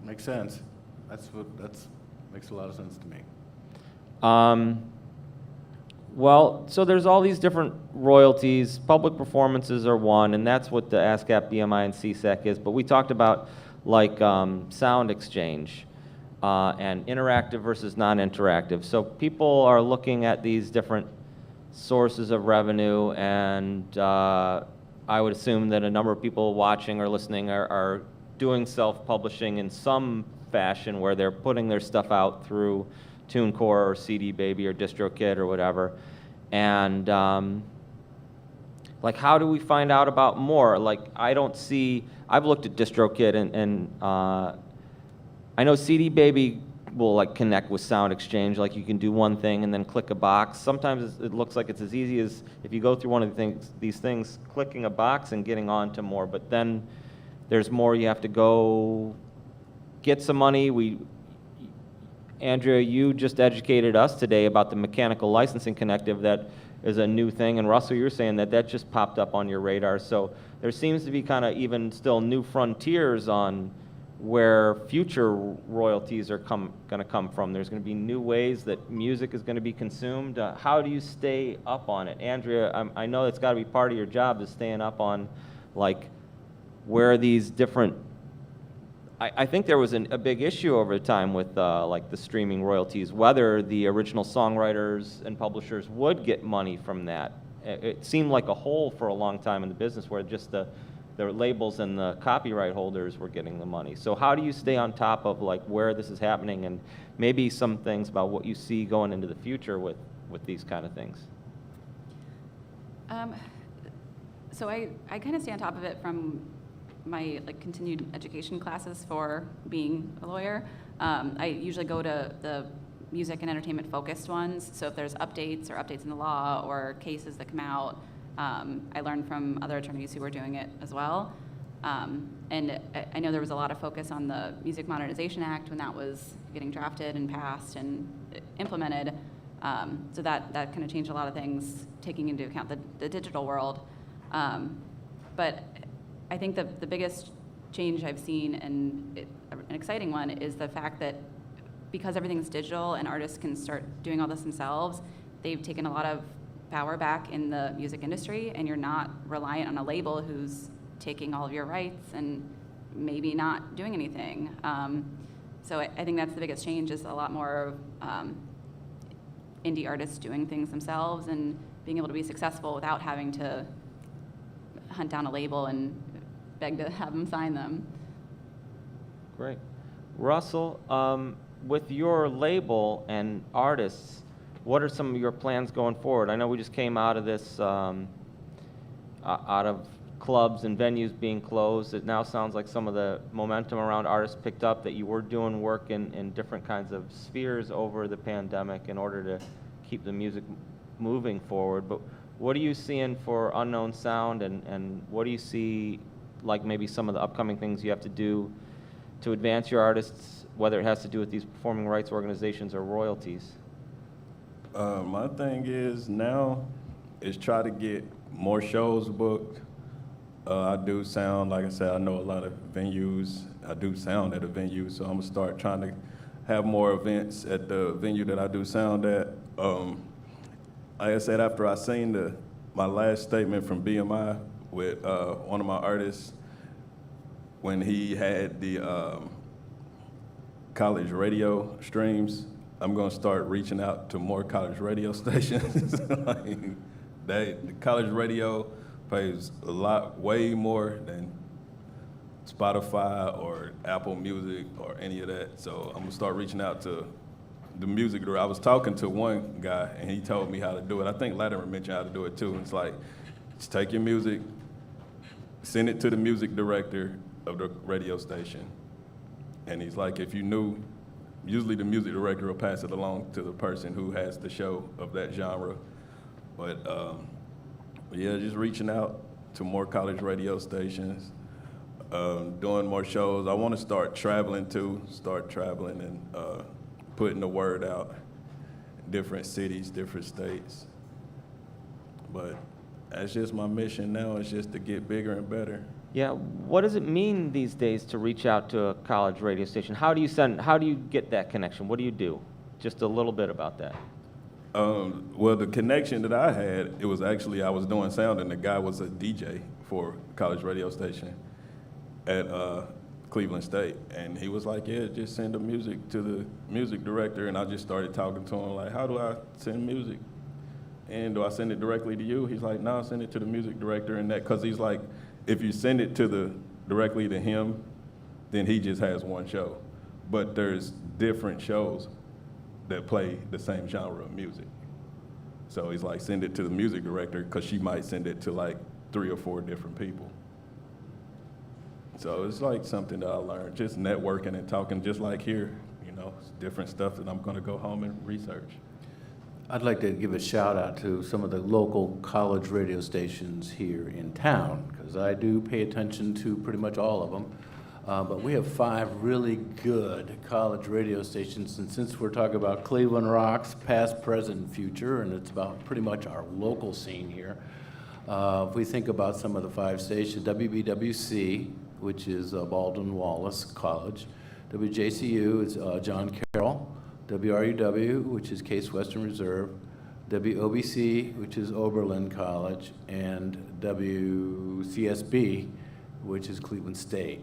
Makes sense. That's makes a lot of sense to me. Well, so there's all these different royalties. Public performances are one, and that's what the ASCAP, BMI, and CSAC is. But we talked about like sound exchange and interactive versus non-interactive. So people are looking at these different sources of revenue, and I would assume that a number of people watching or listening are doing self-publishing in some fashion, where they're putting their stuff out through TuneCore or CD Baby or DistroKid or whatever. And like, how do we find out about more? Like, I've looked at DistroKid and I know CD Baby will like connect with Sound Exchange. Like, you can do one thing and then click a box. Sometimes it looks like it's as easy as, if you go through one of these things, clicking a box and getting on to more. But then there's more. You have to go get some money. Andrea, you just educated us today about the mechanical licensing connective that is a new thing, and Russell, you're saying that just popped up on your radar. So there seems to be kind of even still new frontiers on where future royalties are going to come from. There's going to be new ways that music is going to be consumed. How do you stay up on it? Andrea, I know it's got to be part of your job, is staying up on like where these different I think there was a big issue over time with like the streaming royalties, whether the original songwriters and publishers would get money from that. It seemed like a hole for a long time in the business, where just the the labels and the copyright holders were getting the money. So how do you stay on top of like where this is happening, and maybe some things about what you see going into the future with these kind of things? So I kind of stay on top of it from my like continued education classes for being a lawyer. I usually go to the music and entertainment focused ones. So if there's updates in the law or cases that come out, I learn from other attorneys who are doing it as well. And I know there was a lot of focus on the Music Modernization Act when that was getting drafted and passed and implemented. So that kind of changed a lot of things, taking into account the digital world. But I think the biggest change I've seen, and an exciting one, is the fact that because everything's digital and artists can start doing all this themselves, they've taken a lot of power back in the music industry, and you're not reliant on a label who's taking all of your rights and maybe not doing anything. So I think that's the biggest change, is a lot more of indie artists doing things themselves and being able to be successful without having to hunt down a label and beg to have them sign them. Great. Russell, with your label and artists, what are some of your plans going forward? I know we just came out of this, out of clubs and venues being closed. It now sounds like some of the momentum around artists picked up, that you were doing work in different kinds of spheres over the pandemic in order to keep the music moving forward. But what are you seeing for Unknown Sound, and what do you see like maybe some of the upcoming things you have to do to advance your artists, whether it has to do with these performing rights organizations or royalties? My thing is now is try to get more shows booked. I do sound, like I said, I know a lot of venues. I do sound at a venue, so I'm gonna start trying to have more events at the venue that I do sound at. Like I said, after I seen my last statement from BMI with one of my artists, when he had the college radio streams, I'm gonna start reaching out to more college radio stations. Like, the college radio pays a lot, way more than Spotify or Apple Music or any of that. So I'm gonna start reaching out to the music director. I was talking to one guy and he told me how to do it. I think Latimer mentioned how to do it too. It's like, just take your music, send it to the music director of the radio station. And he's like, if you knew, usually the music director will pass it along to the person who has the show of that genre. But yeah, just reaching out to more college radio stations, doing more shows. I want to start traveling too, and putting the word out, different cities, different states. But that's just my mission now, is just to get bigger and better. Yeah, what does it mean these days to reach out to a college radio station? How do you get that connection? What do you do? Just a little bit about that. Well, the connection that I had, it was actually, I was doing sound, and the guy was a DJ for a college radio station at Cleveland State. And he was like, yeah, just send the music to the music director. And I just started talking to him, like, how do I send music? And do I send it directly to you? He's like, no, send it to the music director. And that, because he's like, if you send it directly to him, then he just has one show. But there's different shows that play the same genre of music. So he's like, send it to the music director, because she might send it to like 3 or 4 different people. So it's like something that I learned, just networking and talking, just like here, it's different stuff that I'm gonna go home and research. I'd like to give a shout out to some of the local college radio stations here in town, because I do pay attention to pretty much all of them. But we have 5 really good college radio stations, and since we're talking about Cleveland Rocks, past, present, future, and it's about pretty much our local scene here, if we think about some of the 5 stations, WBWC, which is Baldwin Wallace College, WJCU is John Carroll, WRUW, which is Case Western Reserve, WOBC, which is Oberlin College, and WCSB, which is Cleveland State.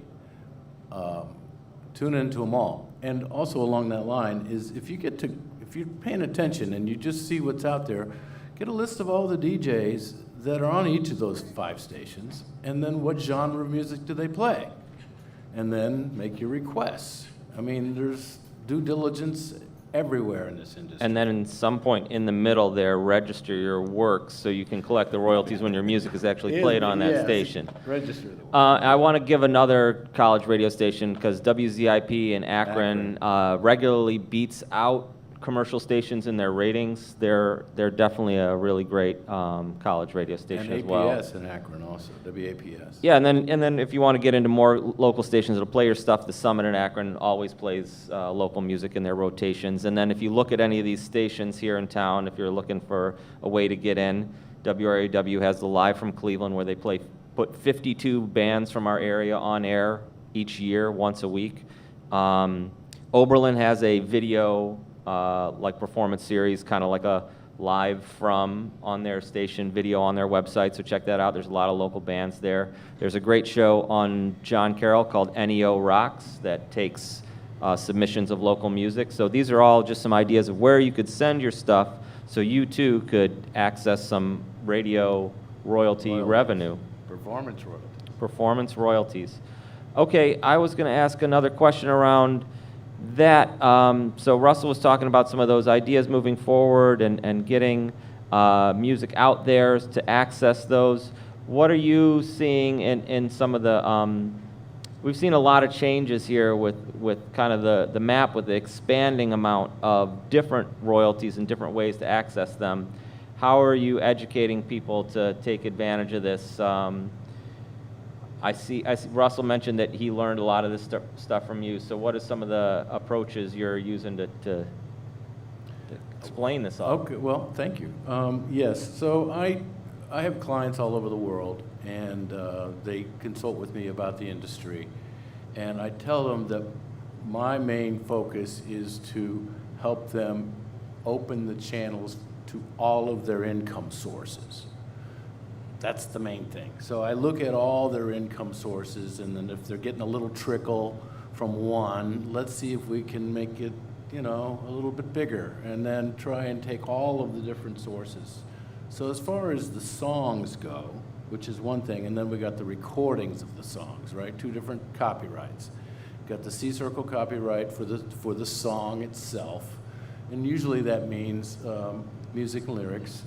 Tune into them all. And also along that line is, if you're paying attention and you just see what's out there, get a list of all the DJs that are on each of those 5 stations, and then what genre of music do they play? And then make your requests. I mean, there's due diligence everywhere in this industry. And then in some point in the middle there, register your works so you can collect the royalties when your music is actually played on that Yes, station. Register the work. I want to give another college radio station because WZIP in Akron regularly beats out commercial stations in their ratings. They're definitely a really great college radio station And as well. APS in Akron also, WAPS. Yeah, and then if you want to get into more local stations, it'll play your stuff. The Summit in Akron always plays local music in their rotations. And then if you look at any of these stations here in town, if you're looking for a way to get in, WRAW has the Live from Cleveland where they put 52 bands from our area on air each year, once a week. Oberlin has a video like performance series, kind of like a live from on their station video on their website, so check that out. There's a lot of local bands there. There's a great show on John Carroll called NEO Rocks that takes submissions of local music. So these are all just some ideas of where you could send your stuff so you too could access some radio royalty revenue. Performance royalty. Performance royalties. Okay, I was going to ask another question around that. So Russell was talking about some of those ideas moving forward and getting music out there to access those. What are you seeing in some of the, we've seen a lot of changes here with kind of the map with the expanding amount of different royalties and different ways to access them. How are you educating people to take advantage of this? I see Russell mentioned that he learned a lot of this stuff from you. So what are some of the approaches you're using to explain this all? Okay, well, thank you. Yes, so I have clients all over the world, and they consult with me about the industry. And I tell them that my main focus is to help them open the channels to all of their income sources. That's the main thing. So I look at all their income sources, and then if they're getting a little trickle from one, let's see if we can make it, a little bit bigger, and then try and take all of the different sources. So as far as the songs go, which is one thing, and then we got the recordings of the songs, right? 2 different copyrights. Got the C-Circle copyright for the song itself, and usually that means music and lyrics.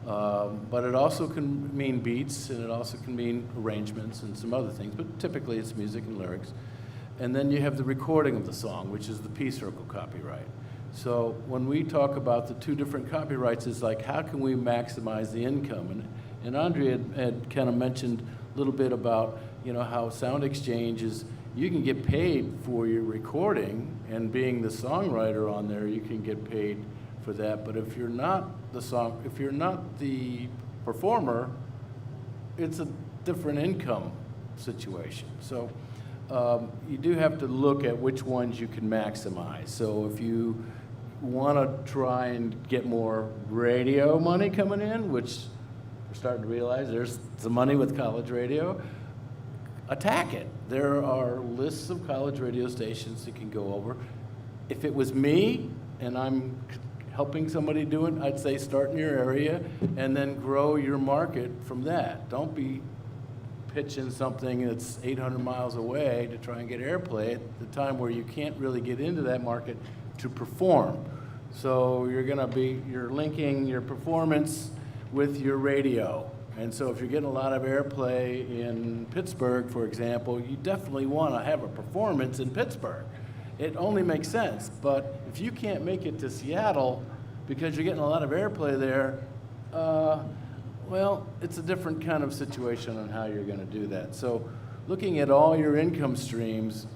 But it also can mean beats, and it also can mean arrangements and some other things, but typically it's music and lyrics. And then you have the recording of the song, which is the P-Circle copyright. So when we talk about the 2 different copyrights, it's like, how can we maximize the income? And Andrea had kind of mentioned a little bit about, how Sound Exchange is, you can get paid for your recording, and being the songwriter on there, you can get paid for that. But if you're not the performer, it's a different income situation. So you do have to look at which ones you can maximize. So if you want to try and get more radio money coming in, which we're starting to realize there's some money with college radio, attack it. There are lists of college radio stations that can go over. If it was me and I'm helping somebody do it, I'd say start in your area and then grow your market from that. Don't be pitching something that's 800 miles away to try and get airplay at the time where you can't really get into that market to perform. So you're linking your performance with your radio. And so if you're getting a lot of airplay in Pittsburgh, for example, you definitely want to have a performance in Pittsburgh. It only makes sense. But if you can't make it to Seattle because you're getting a lot of airplay there, well, it's a different kind of situation on how you're going to do that. So looking at all your income streams,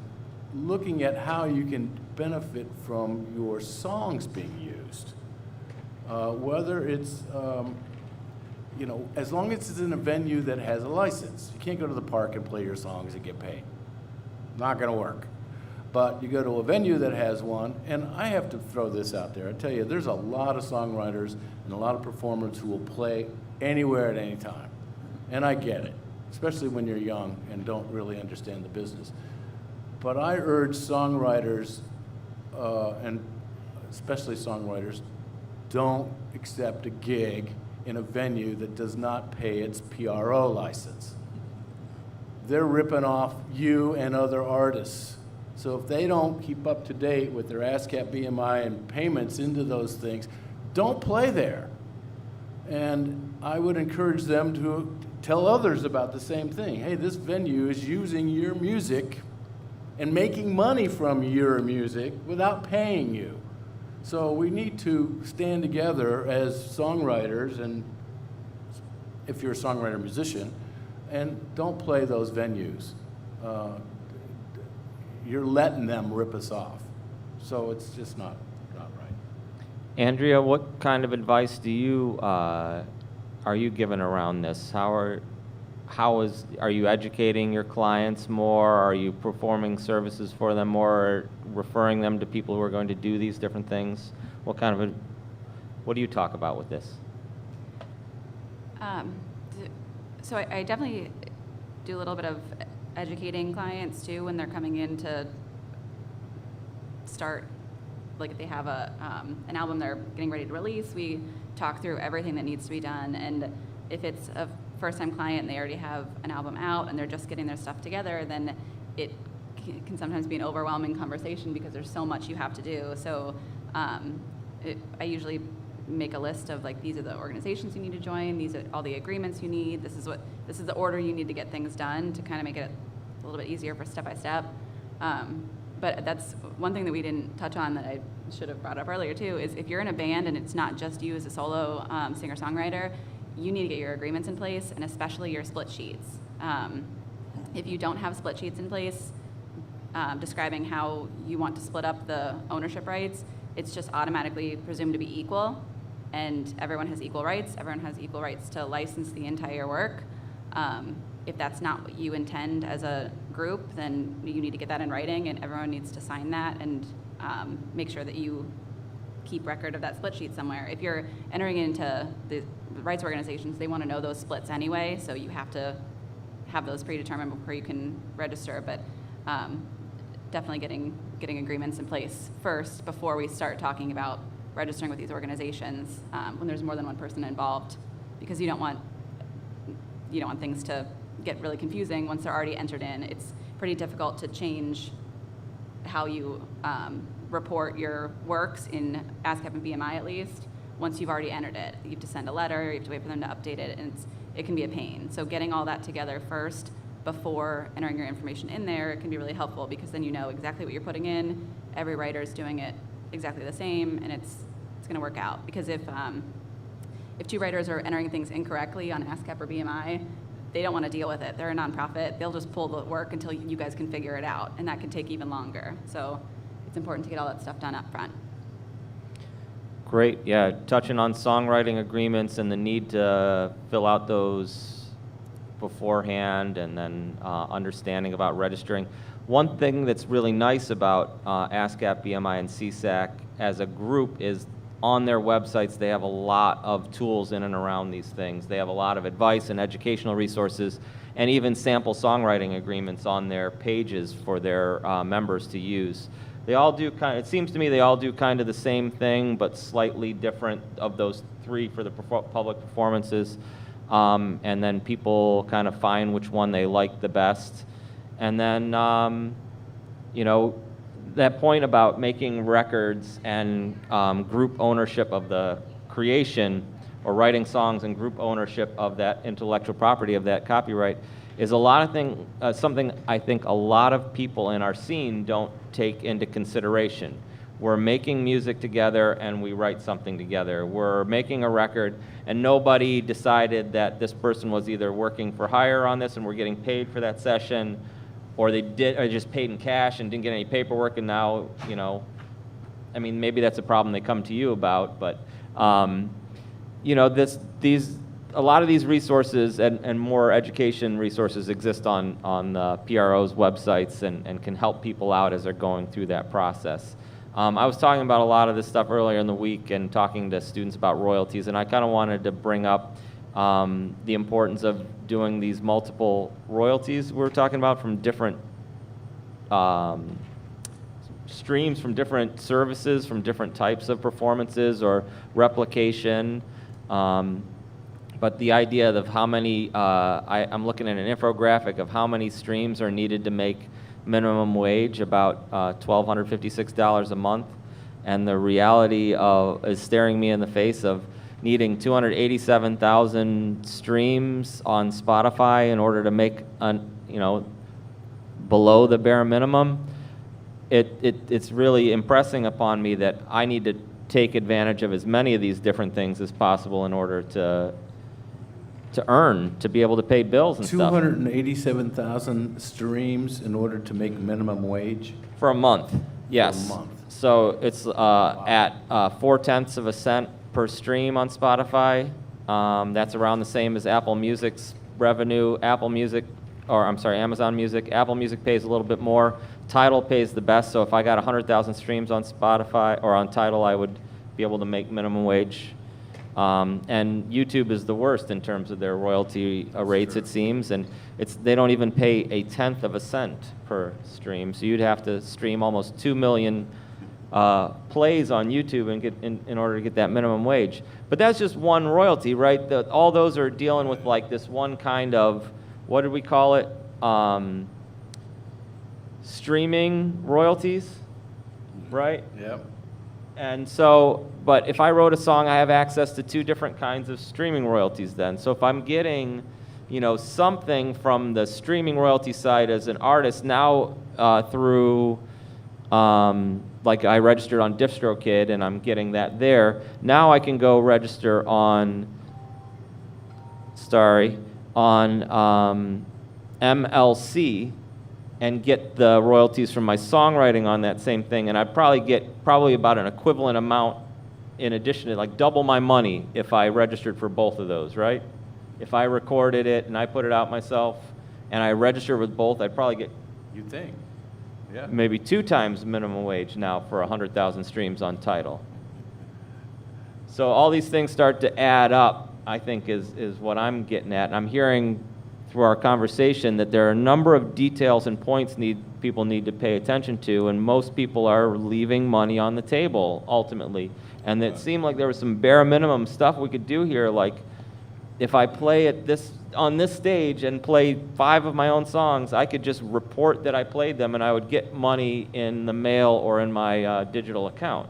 looking at how you can benefit from your songs being used, whether it's, as long as it's in a venue that has a license. You can't go to the park and play your songs and get paid. Not going to work. But you go to a venue that has one, and I have to throw this out there. I tell you, there's a lot of songwriters and a lot of performers who will play anywhere at any time. And I get it, especially when you're young and don't really understand the business. But I urge songwriters, and especially songwriters, don't accept a gig in a venue that does not pay its PRO license. They're ripping off you and other artists. So if they don't keep up to date with their ASCAP BMI and payments into those things, don't play there. And I would encourage them to tell others about the same thing. Hey, this venue is using your music and making money from your music without paying you. So we need to stand together as songwriters, and if you're a songwriter musician, and don't play those venues. You're letting them rip us off. So it's just not right. Andrea, what kind of advice do you are you giving around this? Are you educating your clients more? Are you performing services for them more, or referring them to people who are going to do these different things? What do you talk about with this? So I definitely do a little bit of educating clients too when they're coming in to start, like if they have an album they're getting ready to release, we talk through everything that needs to be done. And if it's a first-time client and they already have an album out and they're just getting their stuff together, then it can sometimes be an overwhelming conversation because there's so much you have to do. So I usually make a list of like, these are the organizations you need to join, these are all the agreements you need, this is the order you need to get things done to kind of make it a little bit easier for step by step. But that's one thing that we didn't touch on that I should have brought up earlier too, is if you're in a band and it's not just you as a solo singer-songwriter, you need to get your agreements in place, and especially your split sheets. If you don't have split sheets in place describing how you want to split up the ownership rights, it's just automatically presumed to be equal, and everyone has equal rights. Everyone has equal rights to license the entire work. If that's not what you intend as a group, then you need to get that in writing, and everyone needs to sign that and make sure that you keep record of that split sheet somewhere. If you're entering into the rights organizations, they want to know those splits anyway, so you have to have those predetermined before you can register. But definitely getting agreements in place first before we start talking about registering with these organizations when there's more than one person involved, because you don't want things to get really confusing once they're already entered in. It's pretty difficult to change how you report your works in ASCAP and BMI, at least, once you've already entered it. You have to send a letter, you have to wait for them to update it, and it can be a pain. So getting all that together first before entering your information in there can be really helpful, because then you know exactly what you're putting in, every writer is doing it exactly the same, and it's going to work out. Because if two writers are entering things incorrectly on ASCAP or BMI, they don't want to deal with it. They're a nonprofit. They'll just pull the work until you guys can figure it out, and that can take even longer. So it's important to get all that stuff done up front. Great, yeah, touching on songwriting agreements and the need to fill out those beforehand, and then understanding about registering. One thing that's really nice about ASCAP, BMI, and CSAC as a group is on their websites they have a lot of tools in and around these things. They have a lot of advice and educational resources, and even sample songwriting agreements on their pages for their members to use. They all do it seems to me they all do kind of the same thing, but slightly different of those three for the public performances. And then people kind of find which one they like the best. And then, that point about making records and group ownership of the creation, or writing songs and group ownership of that intellectual property, of that copyright, is something I think a lot of people in our scene don't take into consideration. We're making music together and we write something together. We're making a record and nobody decided that this person was either working for hire on this and we're getting paid for that session, or they just paid in cash and didn't get any paperwork, and now, maybe that's a problem they come to you about, but a lot of these resources and more education resources exist on the PRO's websites and can help people out as they're going through that process. I was talking about a lot of this stuff earlier in the week and talking to students about royalties, and I kind of wanted to bring up the importance of doing these multiple royalties we're talking about from different streams, from different services, from different types of performances or replication. but the idea of how many, I'm looking at an infographic of how many streams are needed to make minimum wage, about $1,256 a month, and the reality is staring me in the face of needing 287,000 streams on Spotify in order to make below the bare minimum. It's really impressing upon me that I need to take advantage of as many of these different things as possible in order to earn, to be able to pay bills and stuff. 287,000 streams in order to make minimum wage? For a month, yes. For a month. So it's at 0.4 of a cent per stream on Spotify. That's around the same as Apple Music's revenue. Amazon Music. Apple Music pays a little bit more. Tidal pays the best, so if I got 100,000 streams on Spotify or on Tidal, I would be able to make minimum wage. And YouTube is the worst in terms of their royalty rates, it seems, and they don't even pay 0.1 of a cent per stream. So you'd have to stream almost 2 million plays on YouTube and get in order to get that minimum wage. But that's just one royalty, right? All those are dealing with like this one kind of, what did we call it? Streaming royalties, right? Yep. And so, but if I wrote a song, I have access to 2 different kinds of streaming royalties then. So if I'm getting, something from the streaming royalty side as an artist now through, like I registered on DistroKid and I'm getting that there, now I can go register on MLC and get the royalties from my songwriting on that same thing, and I'd probably get about an equivalent amount in addition to, like, double my money if I registered for both of those, right? If I recorded it and I put it out myself and I registered with both, I'd probably get You think? Yeah. maybe 2 times minimum wage now for 100,000 streams on Tidal. So all these things start to add up, I think, is what I'm getting at. And I'm hearing through our conversation that there are a number of details and points people need to pay attention to, and most people are leaving money on the table ultimately. And it seemed like there was some bare minimum stuff we could do here, like if I play on this stage and play 5 of my own songs, I could just report that I played them and I would get money in the mail or in my digital account.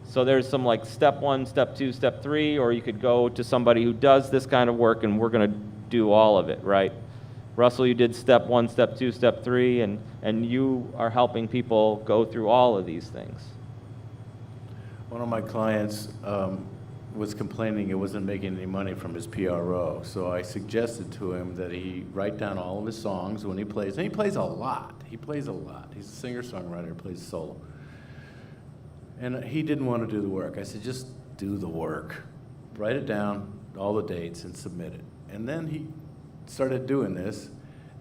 So there's some like step 1, step 2, step 3, or you could go to somebody who does this kind of work and we're going to do all of it, right? Russell, you did step 1, step 2, step 3, and you are helping people go through all of these things. One of my clients was complaining it wasn't making any money from his PRO, so I suggested to him that he write down all of his songs when he plays, and he plays a lot. He's a singer-songwriter, plays solo. And he didn't want to do the work. I said, just do the work. Write it down, all the dates, and submit it. And then he started doing this,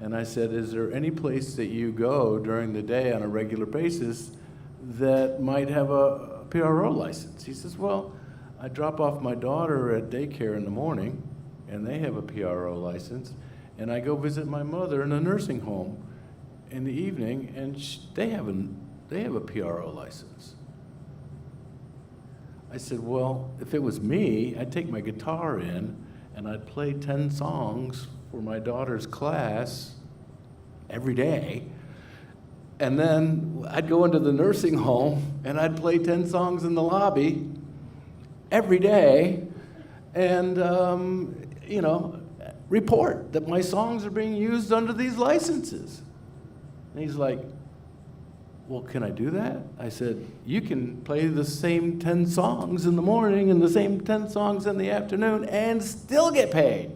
and I said, is there any place that you go during the day on a regular basis that might have a PRO license? He says, well, I drop off my daughter at daycare in the morning, and they have a PRO license, and I go visit my mother in a nursing home in the evening, and they have a PRO license. I said, well, if it was me, I'd take my guitar in, and I'd play 10 songs for my daughter's class every day. And then I'd go into the nursing home and I'd play 10 songs in the lobby every day and, report that my songs are being used under these licenses. And he's like, well, can I do that? I said, you can play the same 10 songs in the morning and the same 10 songs in the afternoon and still get paid.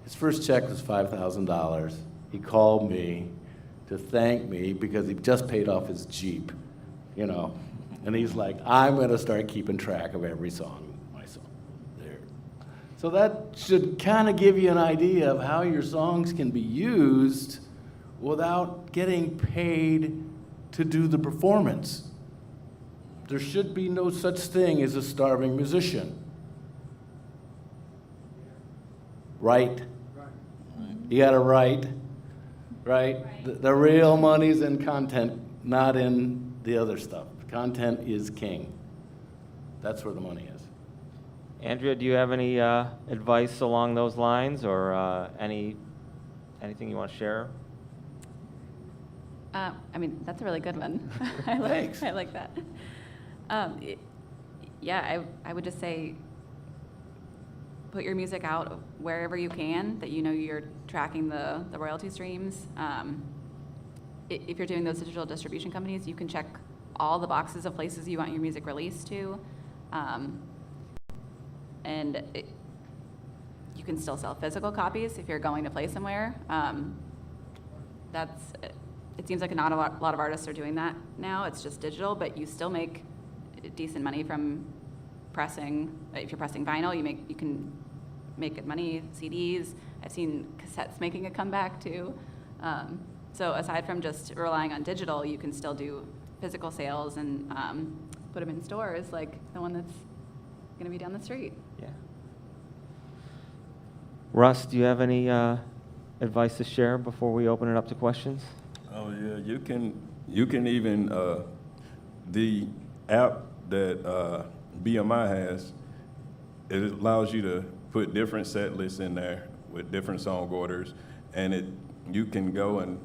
His first check was $5,000. He called me to thank me because he just paid off his Jeep, And he's like, I'm going to start keeping track of every song, my song. There. So that should kind of give you an idea of how your songs can be used without getting paid to do the performance. There should be no such thing as a starving musician. Right? You gotta write, right? The real money's in content, not in the other stuff. Content is king. That's where the money is. Andrea, do you have any advice along those lines, or anything you want to share? I mean, that's a really good one. Thanks. I like that. I would just say, put your music out wherever you can, that you know you're tracking the royalty streams. If you're doing those digital distribution companies, you can check all the boxes of places you want your music released to. You can still sell physical copies if you're going to play somewhere. It seems like not a lot of artists are doing that now. It's just digital, but you still make decent money from pressing. If you're pressing vinyl, you can make good money. CDs, I've seen cassettes making a comeback too. So aside from just relying on digital, you can still do physical sales and put them in stores, like the one that's going to be down the street. Yeah. Russ, do you have any advice to share before we open it up to questions? Oh yeah, you can even the app that BMI has, it allows you to put different set lists in there with different song orders, and you can go and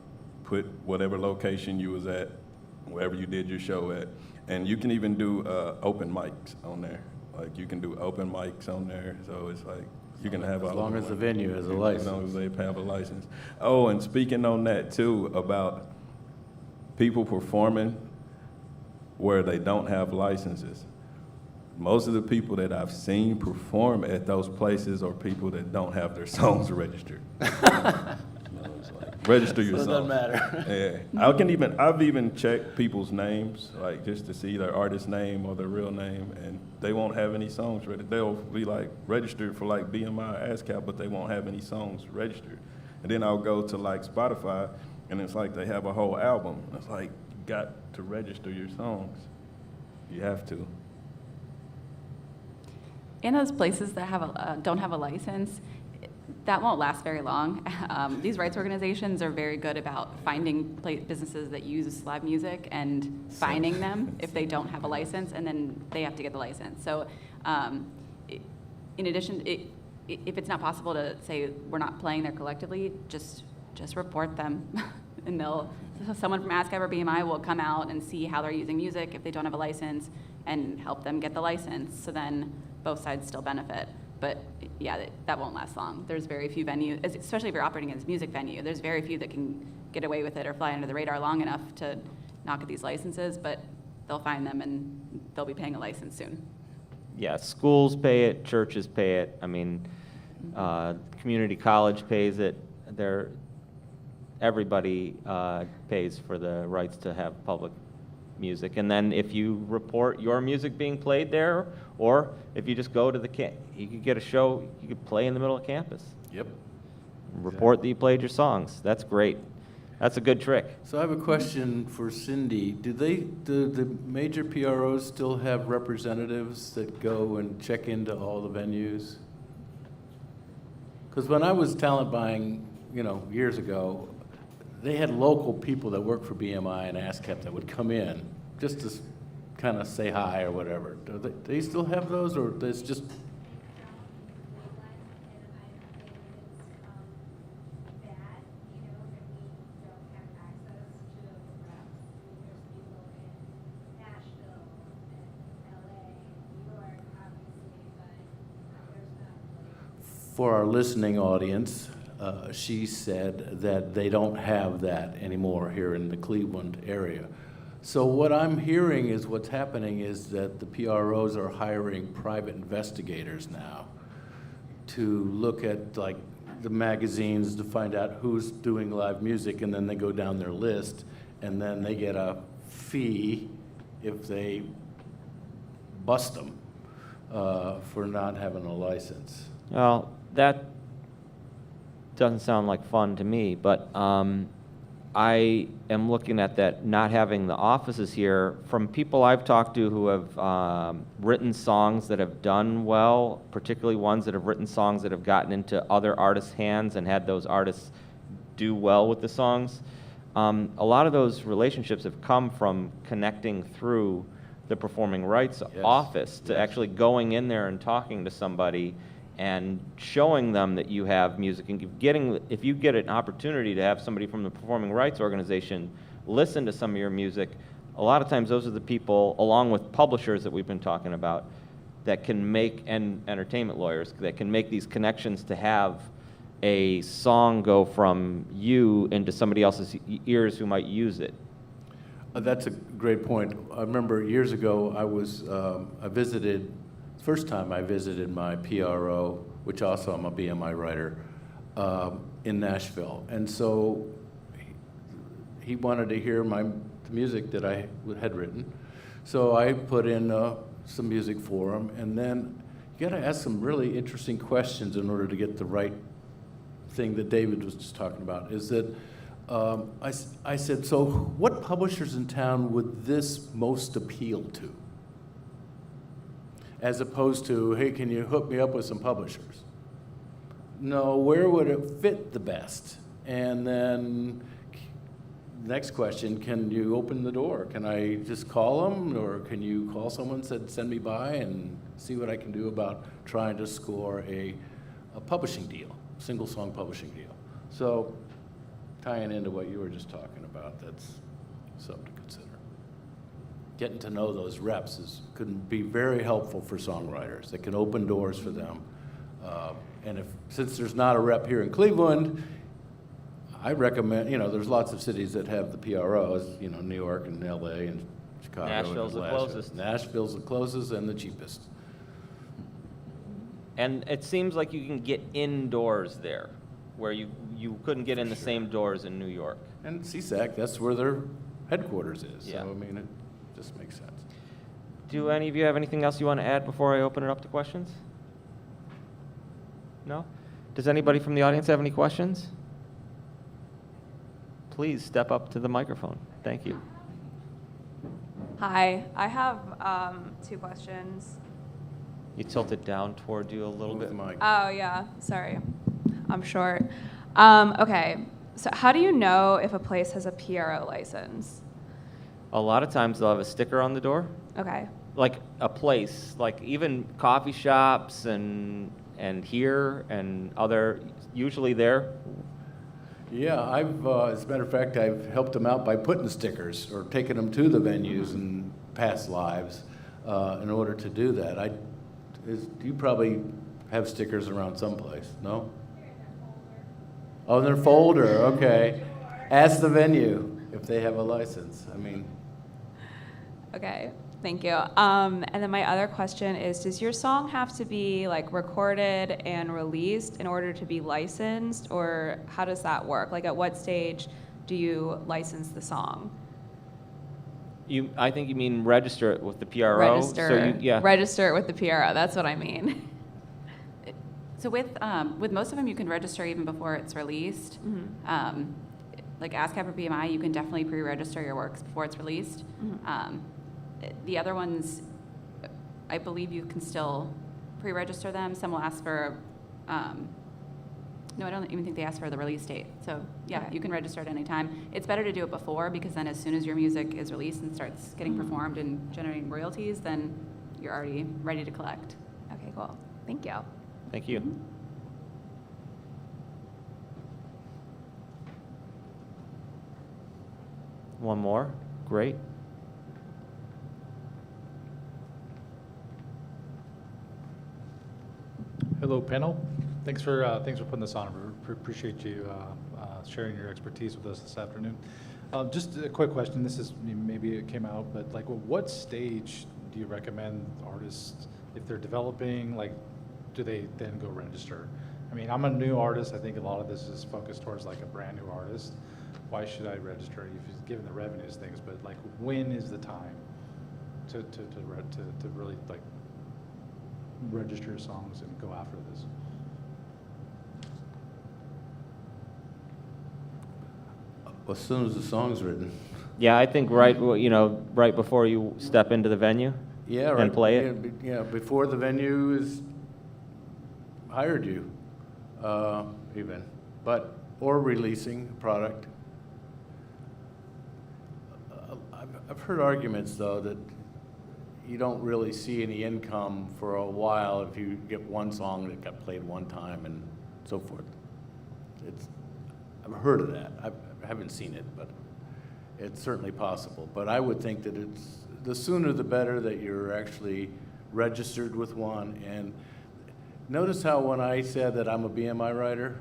put whatever location you was at, wherever you did your show at, and you can even do open mics on there. Like you can do open mics on there, so it's like you can have As all long of as the them. venue has a license. As long as they have a license. Oh, and speaking on that too, about people performing where they don't have licenses. Most of the people that I've seen perform at those places are people that don't have their songs registered. It's like, register your So it songs. doesn't matter. Yeah, I've even checked people's names, like just to see their artist name or their real name, and they won't have any songs ready. They'll be like registered for like BMI or ASCAP, but they won't have any songs registered. And then I'll go to like Spotify, and it's like they have a whole album. It's like, you got to register your songs. You have to. In those places that don't have a license, that won't last very long. These rights organizations are very good about finding businesses that use live music and finding them if they don't have a license, and then they have to get the license. So in addition, if it's not possible to say we're not playing there collectively, just report them. And someone from ASCAP or BMI will come out and see how they're using music if they don't have a license and help them get the license. So then both sides still benefit. But yeah, that won't last long. There's very few venues, especially if you're operating as a music venue, there's very few that can get away with it or fly under the radar long enough to not get these licenses, but they'll find them and they'll be paying a license soon. Yeah, schools pay it, churches pay it. I mean, community college pays it. Everybody pays for the rights to have public music. And then if you report your music being played there, or if you just go to you could get a show, you could play in the middle of campus. Yep. Report that you played your songs. That's great. That's a good trick. So I have a question for Cindy. Do the major PROs still have representatives that go and check into all the venues? Because when I was talent buying, years ago, they had local people that worked for BMI and ASCAP that would come in just to kind of say hi or whatever. Do they still have those, or it's just? For our listening audience, she said that they don't have that anymore here in the Cleveland area. So what I'm hearing is what's happening is that the PROs are hiring private investigators now to look at like the magazines to find out who's doing live music, and then they go down their list, and then they get a fee if they bust them for not having a license. Well, that doesn't sound like fun to me, but I am looking at that not having the offices here. From people I've talked to who have written songs that have done well, particularly ones that have written songs that have gotten into other artists' hands and had those artists do well with the songs, a lot of those relationships have come from connecting through the performing rights Yes. office, to Yes. actually going in there and talking to somebody and showing them that you have music, and if you get an opportunity to have somebody from the performing rights organization listen to some of your music, a lot of times those are the people, along with publishers that we've been talking about, that can make, and entertainment lawyers, that can make these connections to have a song go from you into somebody else's ears who might use it. That's a great point. I remember years ago, I visited, first time I visited my PRO, which also I'm a BMI writer, in Nashville. And so he wanted to hear the music that I had written. So I put in some music for him, and then you gotta ask some really interesting questions in order to get the right thing that David was just talking about, is that I said, so what publishers in town would this most appeal to? As opposed to, hey, can you hook me up with some publishers? No, where would it fit the best? And then next question, can you open the door? Can I just call them, or can you call someone, send me by and see what I can do about trying to score a publishing deal, single song publishing deal? So tying into what you were just talking about, that's something to consider. Getting to know those reps could be very helpful for songwriters. It can open doors for them. And since there's not a rep here in Cleveland, I recommend, there's lots of cities that have the PROs, New York and LA and Chicago. Nashville's and the Glasgow. closest. Nashville's the closest and the cheapest. And it seems like you can get indoors there, where you couldn't get in the same doors in New York. And CSAC, that's where their headquarters is. Yeah. So, it just makes sense. Do any of you have anything else you want to add before I open it up to questions? No? Does anybody from the audience have any questions? Please step up to the microphone. Thank you. Hi, I have 2 questions. You tilt it down toward you a little Move bit. the mic. Oh, yeah, sorry. I'm short. Okay, so how do you know if a place has a PRO license? A lot of times they'll have a sticker on the door, Okay, like a place, like even coffee shops and here and other, usually there. Yeah, as a matter of fact, I've helped them out by putting stickers or taking them to the venues in past lives in order to do that. You probably have stickers around someplace, no? Oh, in their folder, okay. Ask the venue if they have a license. okay, thank you. And then my other question is, does your song have to be recorded and released in order to be licensed, or how does that work? At what stage do you license the song? I think you mean register it with the PRO. Register, So yeah. register it with the PRO, that's what I mean. So with most of them, you can register even before it's released. Like ASCAP or BMI, you can definitely pre-register your works before it's released. The other ones, I believe you can still pre-register them. Some will ask for, no, I don't even think they ask for the release date. So yeah, Okay. you can register at any time. It's better to do it before, because then as soon as your music is released and starts getting performed and generating royalties, then you're already ready to collect. Okay, cool, thank you. Thank you. One more. Great. Hello, panel. Thanks for putting this on. We appreciate you sharing your expertise with us this afternoon. Just a quick question. This is, maybe it came out, but what stage do you recommend artists, if they're developing, do they then go register? I'm a new artist. I think a lot of this is focused towards a brand new artist. Why should I register? Given the revenues things, but when is the time to really register your songs and go after this? As soon as the song's written. Yeah, I think right before you step into the venue. Yeah, right. And play it. Yeah, before the venue is hired you, even, or releasing a product. I've heard arguments though that you don't really see any income for a while if you get one song that got played one time and so forth. I've heard of that. I haven't seen it, but it's certainly possible. But I would think that the sooner the better that you're actually registered with one. And notice how when I said that I'm a BMI writer,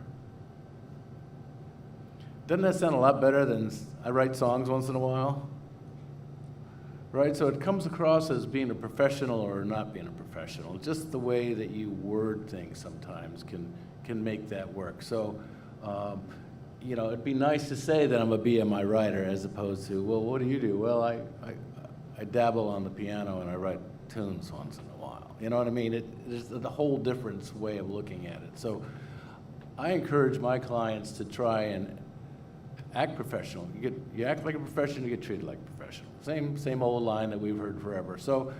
doesn't that sound a lot better than I write songs once in a while? Right? So it comes across as being a professional or not being a professional. Just the way that you word things sometimes can make that work. So, you know, it'd be nice to say that I'm a BMI writer as opposed to, well, what do you do? Well, I dabble on the piano and I write tunes once in a while. You know what I mean? There's a whole different way of looking at it. So I encourage my clients to try and act professional. You act like a professional, you get treated like a professional. Same old line that we've heard forever. So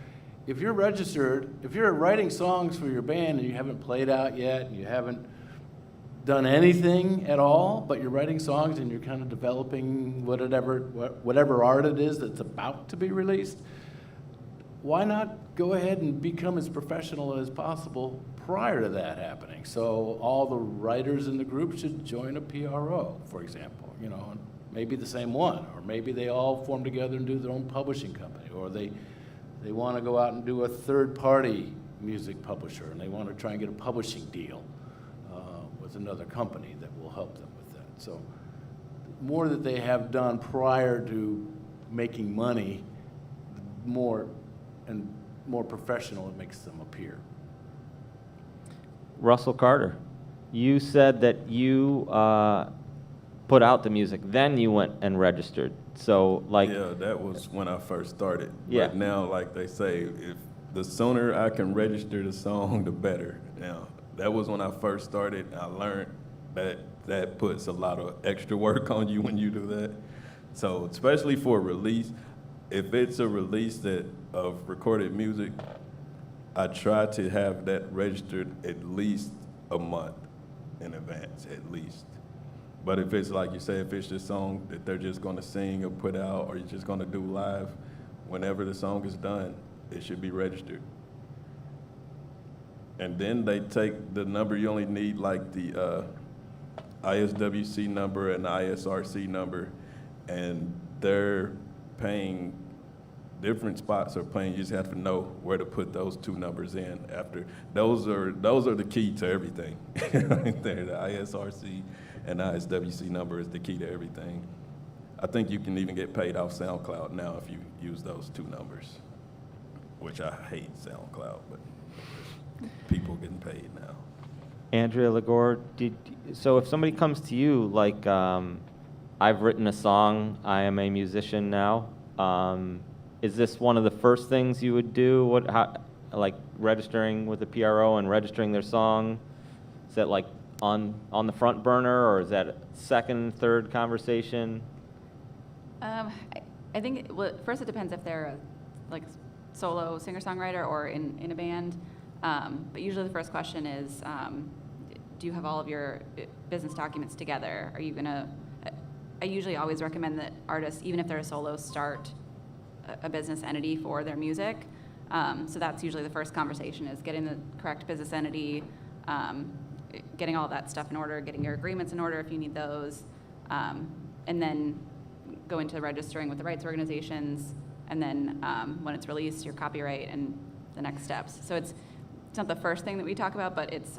if you're registered, if you're writing songs for your band and you haven't played out yet, and you haven't done anything at all, but you're writing songs and you're kind of developing whatever art it is that's about to be released, why not go ahead and become as professional as possible prior to that happening? So all the writers in the group should join a PRO, for example, you know, and maybe the same one, or maybe they all form together and do their own publishing company, or they want to go out and do a third-party music publisher, and they want to try and get a publishing deal with another company that will help them with that. So the more that they have done prior to making money, the more professional it makes them appear. Russell Carter, you said that you put out the music, then you went and registered. So, like, Yeah, that was when I first started. Yeah. But now, like they say, if the sooner I can register the song, the better. Now, that was when I first started. I learned that puts a lot of extra work on you when you do that. So, especially for a release, if it's a release of recorded music, I try to have that registered at least a month in advance, at least. But if it's like you say, if it's just a song that they're just going to sing or put out, or you're just going to do live, whenever the song is done, it should be registered. And then they take the number, you only need like the ISWC number and the ISRC number, and they're paying, different spots are paying, you just have to know where to put those two numbers in after. Those are the key to everything. Right there, the ISRC and ISWC number is the key to everything. I think you can even get paid off SoundCloud now if you use those two numbers, which I hate SoundCloud, but people getting paid now. Andrea Lagore, so if somebody comes to you, like, I've written a song, I am a musician now, is this one of the first things you would do? Like registering with the PRO and registering their song? Is that like on the front burner, or is that a second, third conversation? I think, first it depends if they're a solo singer-songwriter or in a band. But usually the first question is, do you have all of your business documents together? Are you gonna, I usually always recommend that artists, even if they're a solo, start a business entity for their music. So that's usually the first conversation, is getting the correct business entity, getting all that stuff in order, getting your agreements in order if you need those, and then go into registering with the rights organizations, and then when it's released, your copyright and the next steps. So it's not the first thing that we talk about, but it's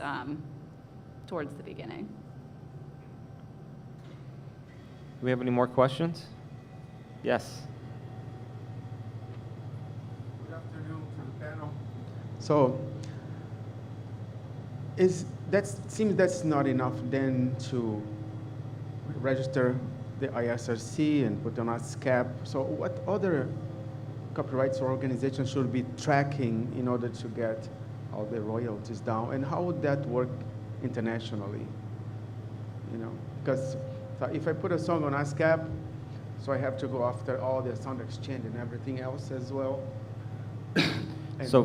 towards the beginning. Do we have any more questions? Yes. Good afternoon to the panel. So, seems that's not enough then to register the ISRC and put on a SCAP. So what other copyrights organizations should be tracking in order to get all the royalties down? And how would that work internationally? You know, because if I put a song on ASCAP, so I have to go after all the sound exchange and everything else as well. And So,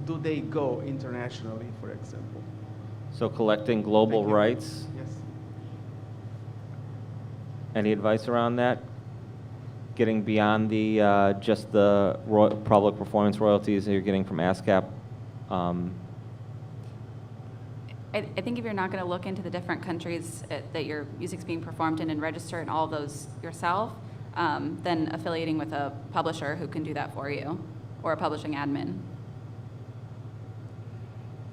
do they go internationally, for example? so collecting global Thank you. rights, Yes. any advice around that? getting beyond the just the public performance royalties that you're getting from ASCAP? I think if you're not going to look into the different countries that your music's being performed in and register in all of those yourself, then affiliating with a publisher who can do that for you, or a publishing admin.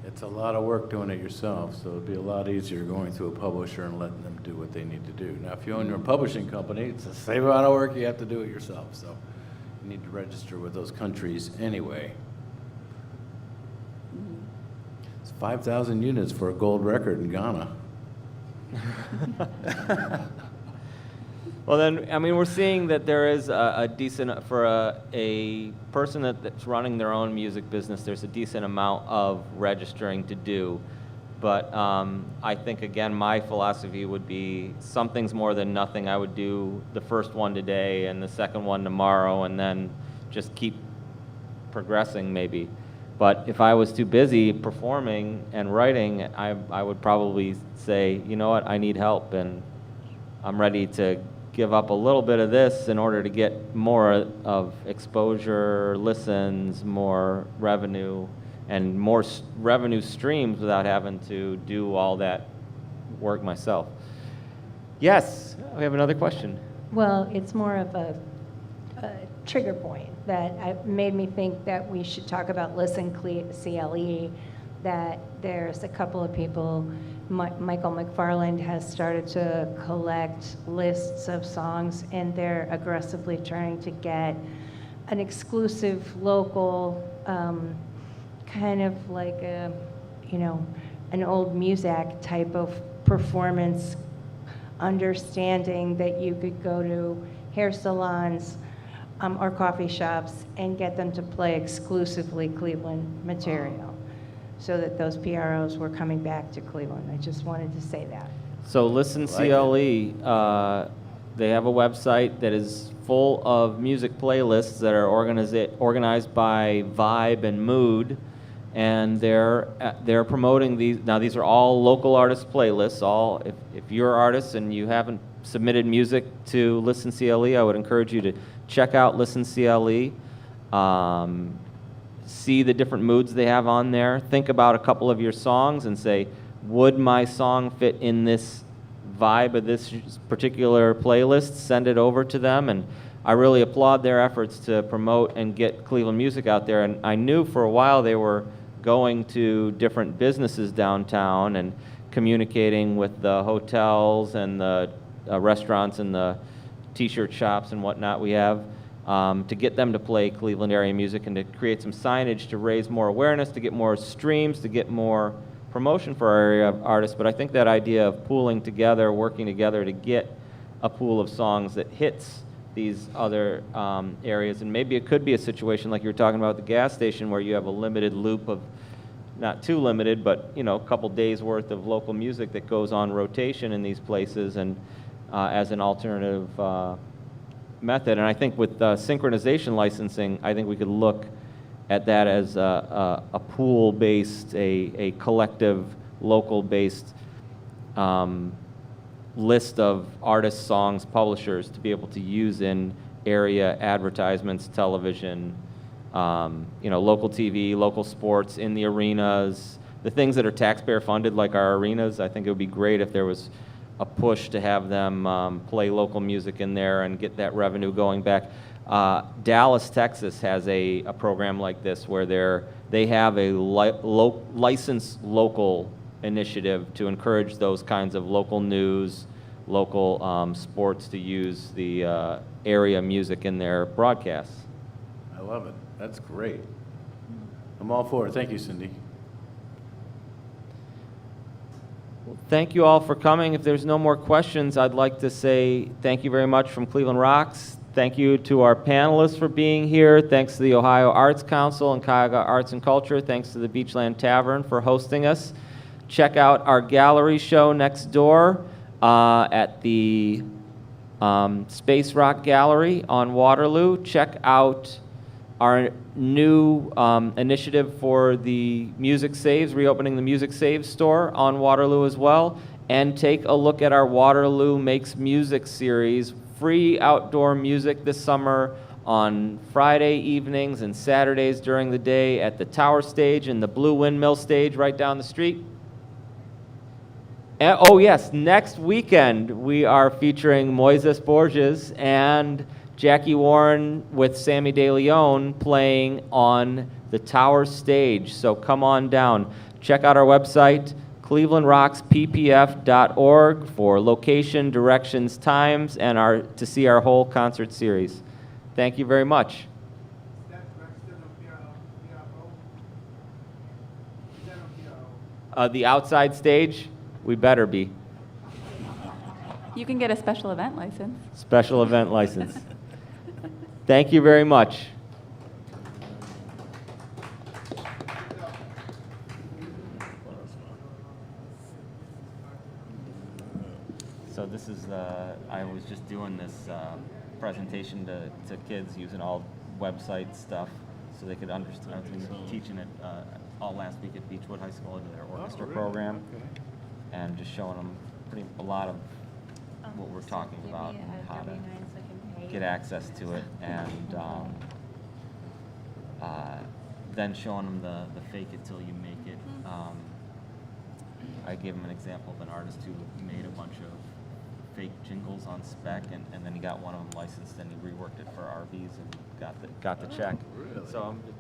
It's a lot of work doing it yourself, so it'd be a lot easier going through a publisher and letting them do what they need to do. Now, if you own your own publishing company, it's the same amount of work, you have to do it yourself, so you need to register with those countries anyway. It's 5,000 units for a gold record in Ghana. Well, then, I mean, we're seeing that there is a decent, for a person that's running their own music business, there's a decent amount of registering to do. But I think, again, my philosophy would be something's more than nothing. I would do the first one today and the second one tomorrow, and then just keep progressing maybe. But if I was too busy performing and writing, I would probably say, you know what, I need help, and I'm ready to give up a little bit of this in order to get more of exposure, listens, more revenue, and more revenue streams without having to do all that work myself. Yes, we have another question. Well, it's more of a trigger point that made me think that we should talk about Listen CLE, that there's a couple of people. Michael McFarland has started to collect lists of songs, and they're aggressively trying to get an exclusive local, kind of like a, an old Muzak type of performance, understanding that you could go to hair salons or coffee shops and get them to play exclusively Cleveland material, so that those PROs were coming back to Cleveland. I just wanted to say that. So Listen CLE, they have a website that is full of music playlists that are organized by vibe and mood, and they're promoting these. Now these are all local artist playlists. All if you're artists and you haven't submitted music to Listen CLE, I would encourage you to check out Listen CLE. See the different moods they have on there. Think about a couple of your songs and say, would my song fit in this vibe of this particular playlist? Send it over to them, and I really applaud their efforts to promote and get Cleveland music out there. And I knew for a while they were going to different businesses downtown and communicating with the hotels and the restaurants and the t-shirt shops and whatnot we have, to get them to play Cleveland area music and to create some signage to raise more awareness, to get more streams, to get more promotion for our area artists. But I think that idea of pooling together, working together to get a pool of songs that hits these other areas, and maybe it could be a situation like you were talking about at the gas station where you have a limited loop of, not too limited, but a couple days worth of local music that goes on rotation in these places, and as an alternative method. And I think with synchronization licensing, I think we could look at that as a pool-based, a collective, local-based list of artists, songs, publishers to be able to use in area advertisements, television, local TV, local sports, in the arenas, the things that are taxpayer funded like our arenas. I think it would be great if there was a push to have them play local music in there and get that revenue going back. Dallas, Texas has a program like this where they have a licensed local initiative to encourage those kinds of local news, local sports to use the area music in their broadcasts. I love it. That's great. I'm all for it. Thank you, Cindy. Well, thank you all for coming. If there's no more questions, I'd like to say thank you very much from Cleveland Rocks. Thank you to our panelists for being here. Thanks to the Ohio Arts Council and Cuyahoga Arts and Culture. Thanks to the Beachland Tavern for hosting us. Check out our gallery show next door at the Space Rock Gallery on Waterloo. Check out our new initiative for the Music Saves, reopening the Music Saves store on Waterloo as well. and take a look at our Waterloo Makes Music series, free outdoor music this summer on Friday evenings and Saturdays during the day at the Tower Stage and the Blue Windmill Stage right down the street. And, oh yes, next weekend we are featuring Moises Borges and Jackie Warren with Sammy De Leon playing on the Tower Stage. So come on down. Check out our website, clevelandrocksppf.org, for location, directions, times, and to see our whole concert series. Thank you very much. The outside stage, we better be. You can get a special event license. Special event license. Thank you very much. So this is I was just doing this presentation to kids using all website stuff so they could understand. I've been teaching it all last week at Beechwood High School in their orchestra program, and just showing them a lot of what we're talking about and how to get access to it, and then showing them the fake it till you make it. I gave him an example of an artist who made a bunch of fake jingles on spec, and then he got one of them licensed, and he reworked it for RVs and got the check. Really? So I'm just